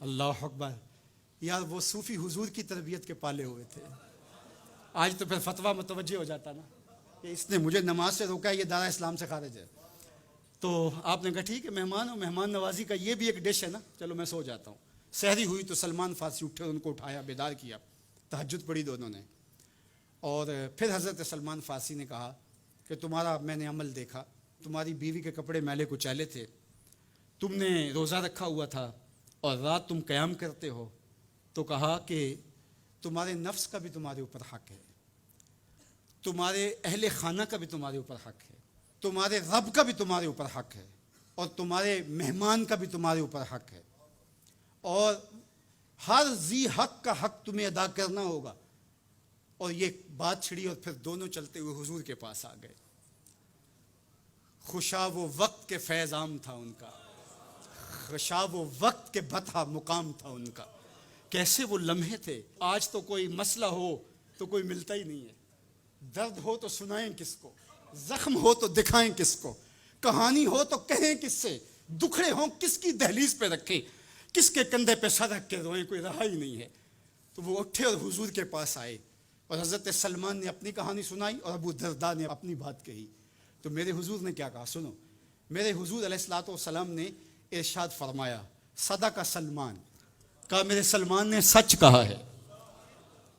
Speaker 2: اللہ اکبر. یار وہ صوفی حضور کی تربیت کے پالے ہوئے تھے. آج تو پھر فتویٰ متوجہ ہو جاتا نا کہ اس نے مجھے نماز سے روکا ہے, یہ دارا اسلام سے خارج ہے. تو آپ نے کہا ٹھیک ہے, مہمان ہو, مہمان نوازی کا یہ بھی ایک ڈش ہے نا, چلو میں سو جاتا ہوں. سحری ہوئی تو سلمان فارسی اٹھے, ان کو اٹھایا, بیدار کیا, تہجد پڑھی دونوں نے. اور پھر حضرت سلمان فارسی نے کہا کہ تمہارا میں نے عمل دیکھا, تمہاری بیوی کے کپڑے میلے کچیلے تھے, تم نے روزہ رکھا ہوا تھا اور رات تم قیام کرتے ہو. تو کہا کہ تمہارے نفس کا بھی تمہارے اوپر حق ہے, تمہارے اہل خانہ کا بھی تمہارے اوپر حق ہے, تمہارے رب کا بھی تمہارے اوپر حق ہے, اور تمہارے مہمان کا بھی تمہارے اوپر حق ہے, اور ہر ذی حق کا حق تمہیں ادا کرنا ہوگا. اور یہ بات چھڑی اور پھر دونوں چلتے ہوئے حضور کے پاس آ گئے. خوشا وہ وقت کے فیض عام تھا ان کا, خوشا وہ وقت کے بطح مقام تھا ان کا. کیسے وہ لمحے تھے. آج تو کوئی مسئلہ ہو تو کوئی ملتا ہی نہیں ہے, درد ہو تو سنائیں کس کو, زخم ہو تو دکھائیں کس کو, کہانی ہو تو کہیں کس سے, دکھڑے ہوں کس کی دہلیز پہ رکھیں, کس کے کندھے پہ سر رکھ کے روئیں, کوئی رہا ہی نہیں ہے. تو وہ اٹھے اور حضور کے پاس آئے, اور حضرت سلمان نے اپنی کہانی سنائی اور ابو درداء نے اپنی بات کہی. تو میرے حضور نے کیا کہا سنو. میرے حضور علیہ الصلوۃ والسلام نے ارشاد فرمایا, صدق سلمان, کہا میرے سلمان نے سچ کہا ہے.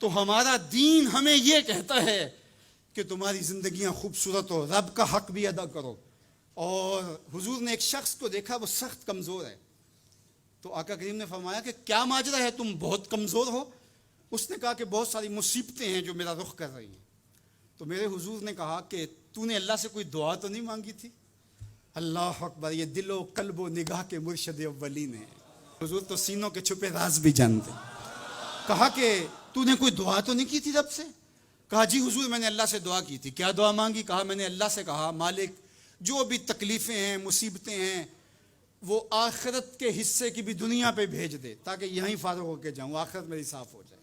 Speaker 2: تو ہمارا دین ہمیں یہ کہتا ہے کہ تمہاری زندگیاں خوبصورت ہو, رب کا حق بھی ادا کرو. اور حضور نے ایک شخص کو دیکھا وہ سخت کمزور ہے. تو آقا کریم نے فرمایا کہ کیا ماجرا ہے, تم بہت کمزور ہو. اس نے کہا کہ بہت ساری مصیبتیں ہیں جو میرا رخ کر رہی ہیں. تو میرے حضور نے کہا کہ تو نے اللہ سے کوئی دعا تو نہیں مانگی تھی. اللہ اکبر, یہ دل و قلب و نگاہ کے مرشد اولین ہیں. حضور تو سینوں کے چھپے راز بھی جانتے. کہا کہ تو نے کوئی دعا تو نہیں کی تھی رب سے. کہا جی حضور میں نے اللہ سے دعا کی تھی. کیا دعا مانگی؟ کہا میں نے اللہ سے کہا مالک جو بھی تکلیفیں ہیں مصیبتیں ہیں وہ آخرت کے حصے کی بھی دنیا پہ بھیج دے تاکہ یہیں فارغ ہو کے جاؤں, آخرت میری صاف ہو جائے.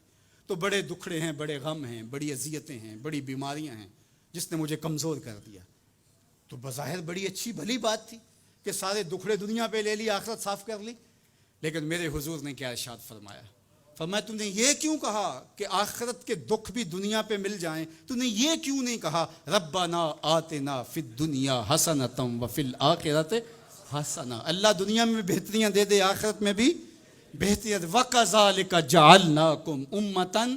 Speaker 2: تو بڑے دکھڑے ہیں, بڑے غم ہیں, بڑی اذیتیں ہیں, بڑی بیماریاں ہیں جس نے مجھے کمزور کر دیا. تو بظاہر بڑی اچھی بھلی بات تھی کہ سارے دکھڑے دنیا پہ لے لی, آخرت صاف کر لی. لیکن میرے حضور نے کیا ارشاد فرمایا, فرمایا تم نے یہ کیوں کہا کہ آخرت کے دکھ بھی دنیا پہ مل جائیں, تم نے یہ کیوں نہیں کہا ربنا آتنا فی الدنیا حسنۃ وفی الآخرۃ حسنہ, اللہ دنیا میں بہتریاں دے دے آخرت میں بھی بہتریاں. وَكَذَلِكَ جَعَلْنَاكُمْ أُمَّةً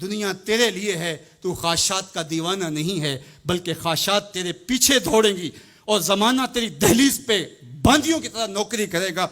Speaker 2: دنیا تیرے لیے ہے، تو خواہشات کا دیوانہ نہیں ہے، بلکہ خواہشات تیرے پیچھے دوڑیں گی اور زمانہ تیری دہلیز پہ باندیوں کی طرح نوکری کرے گا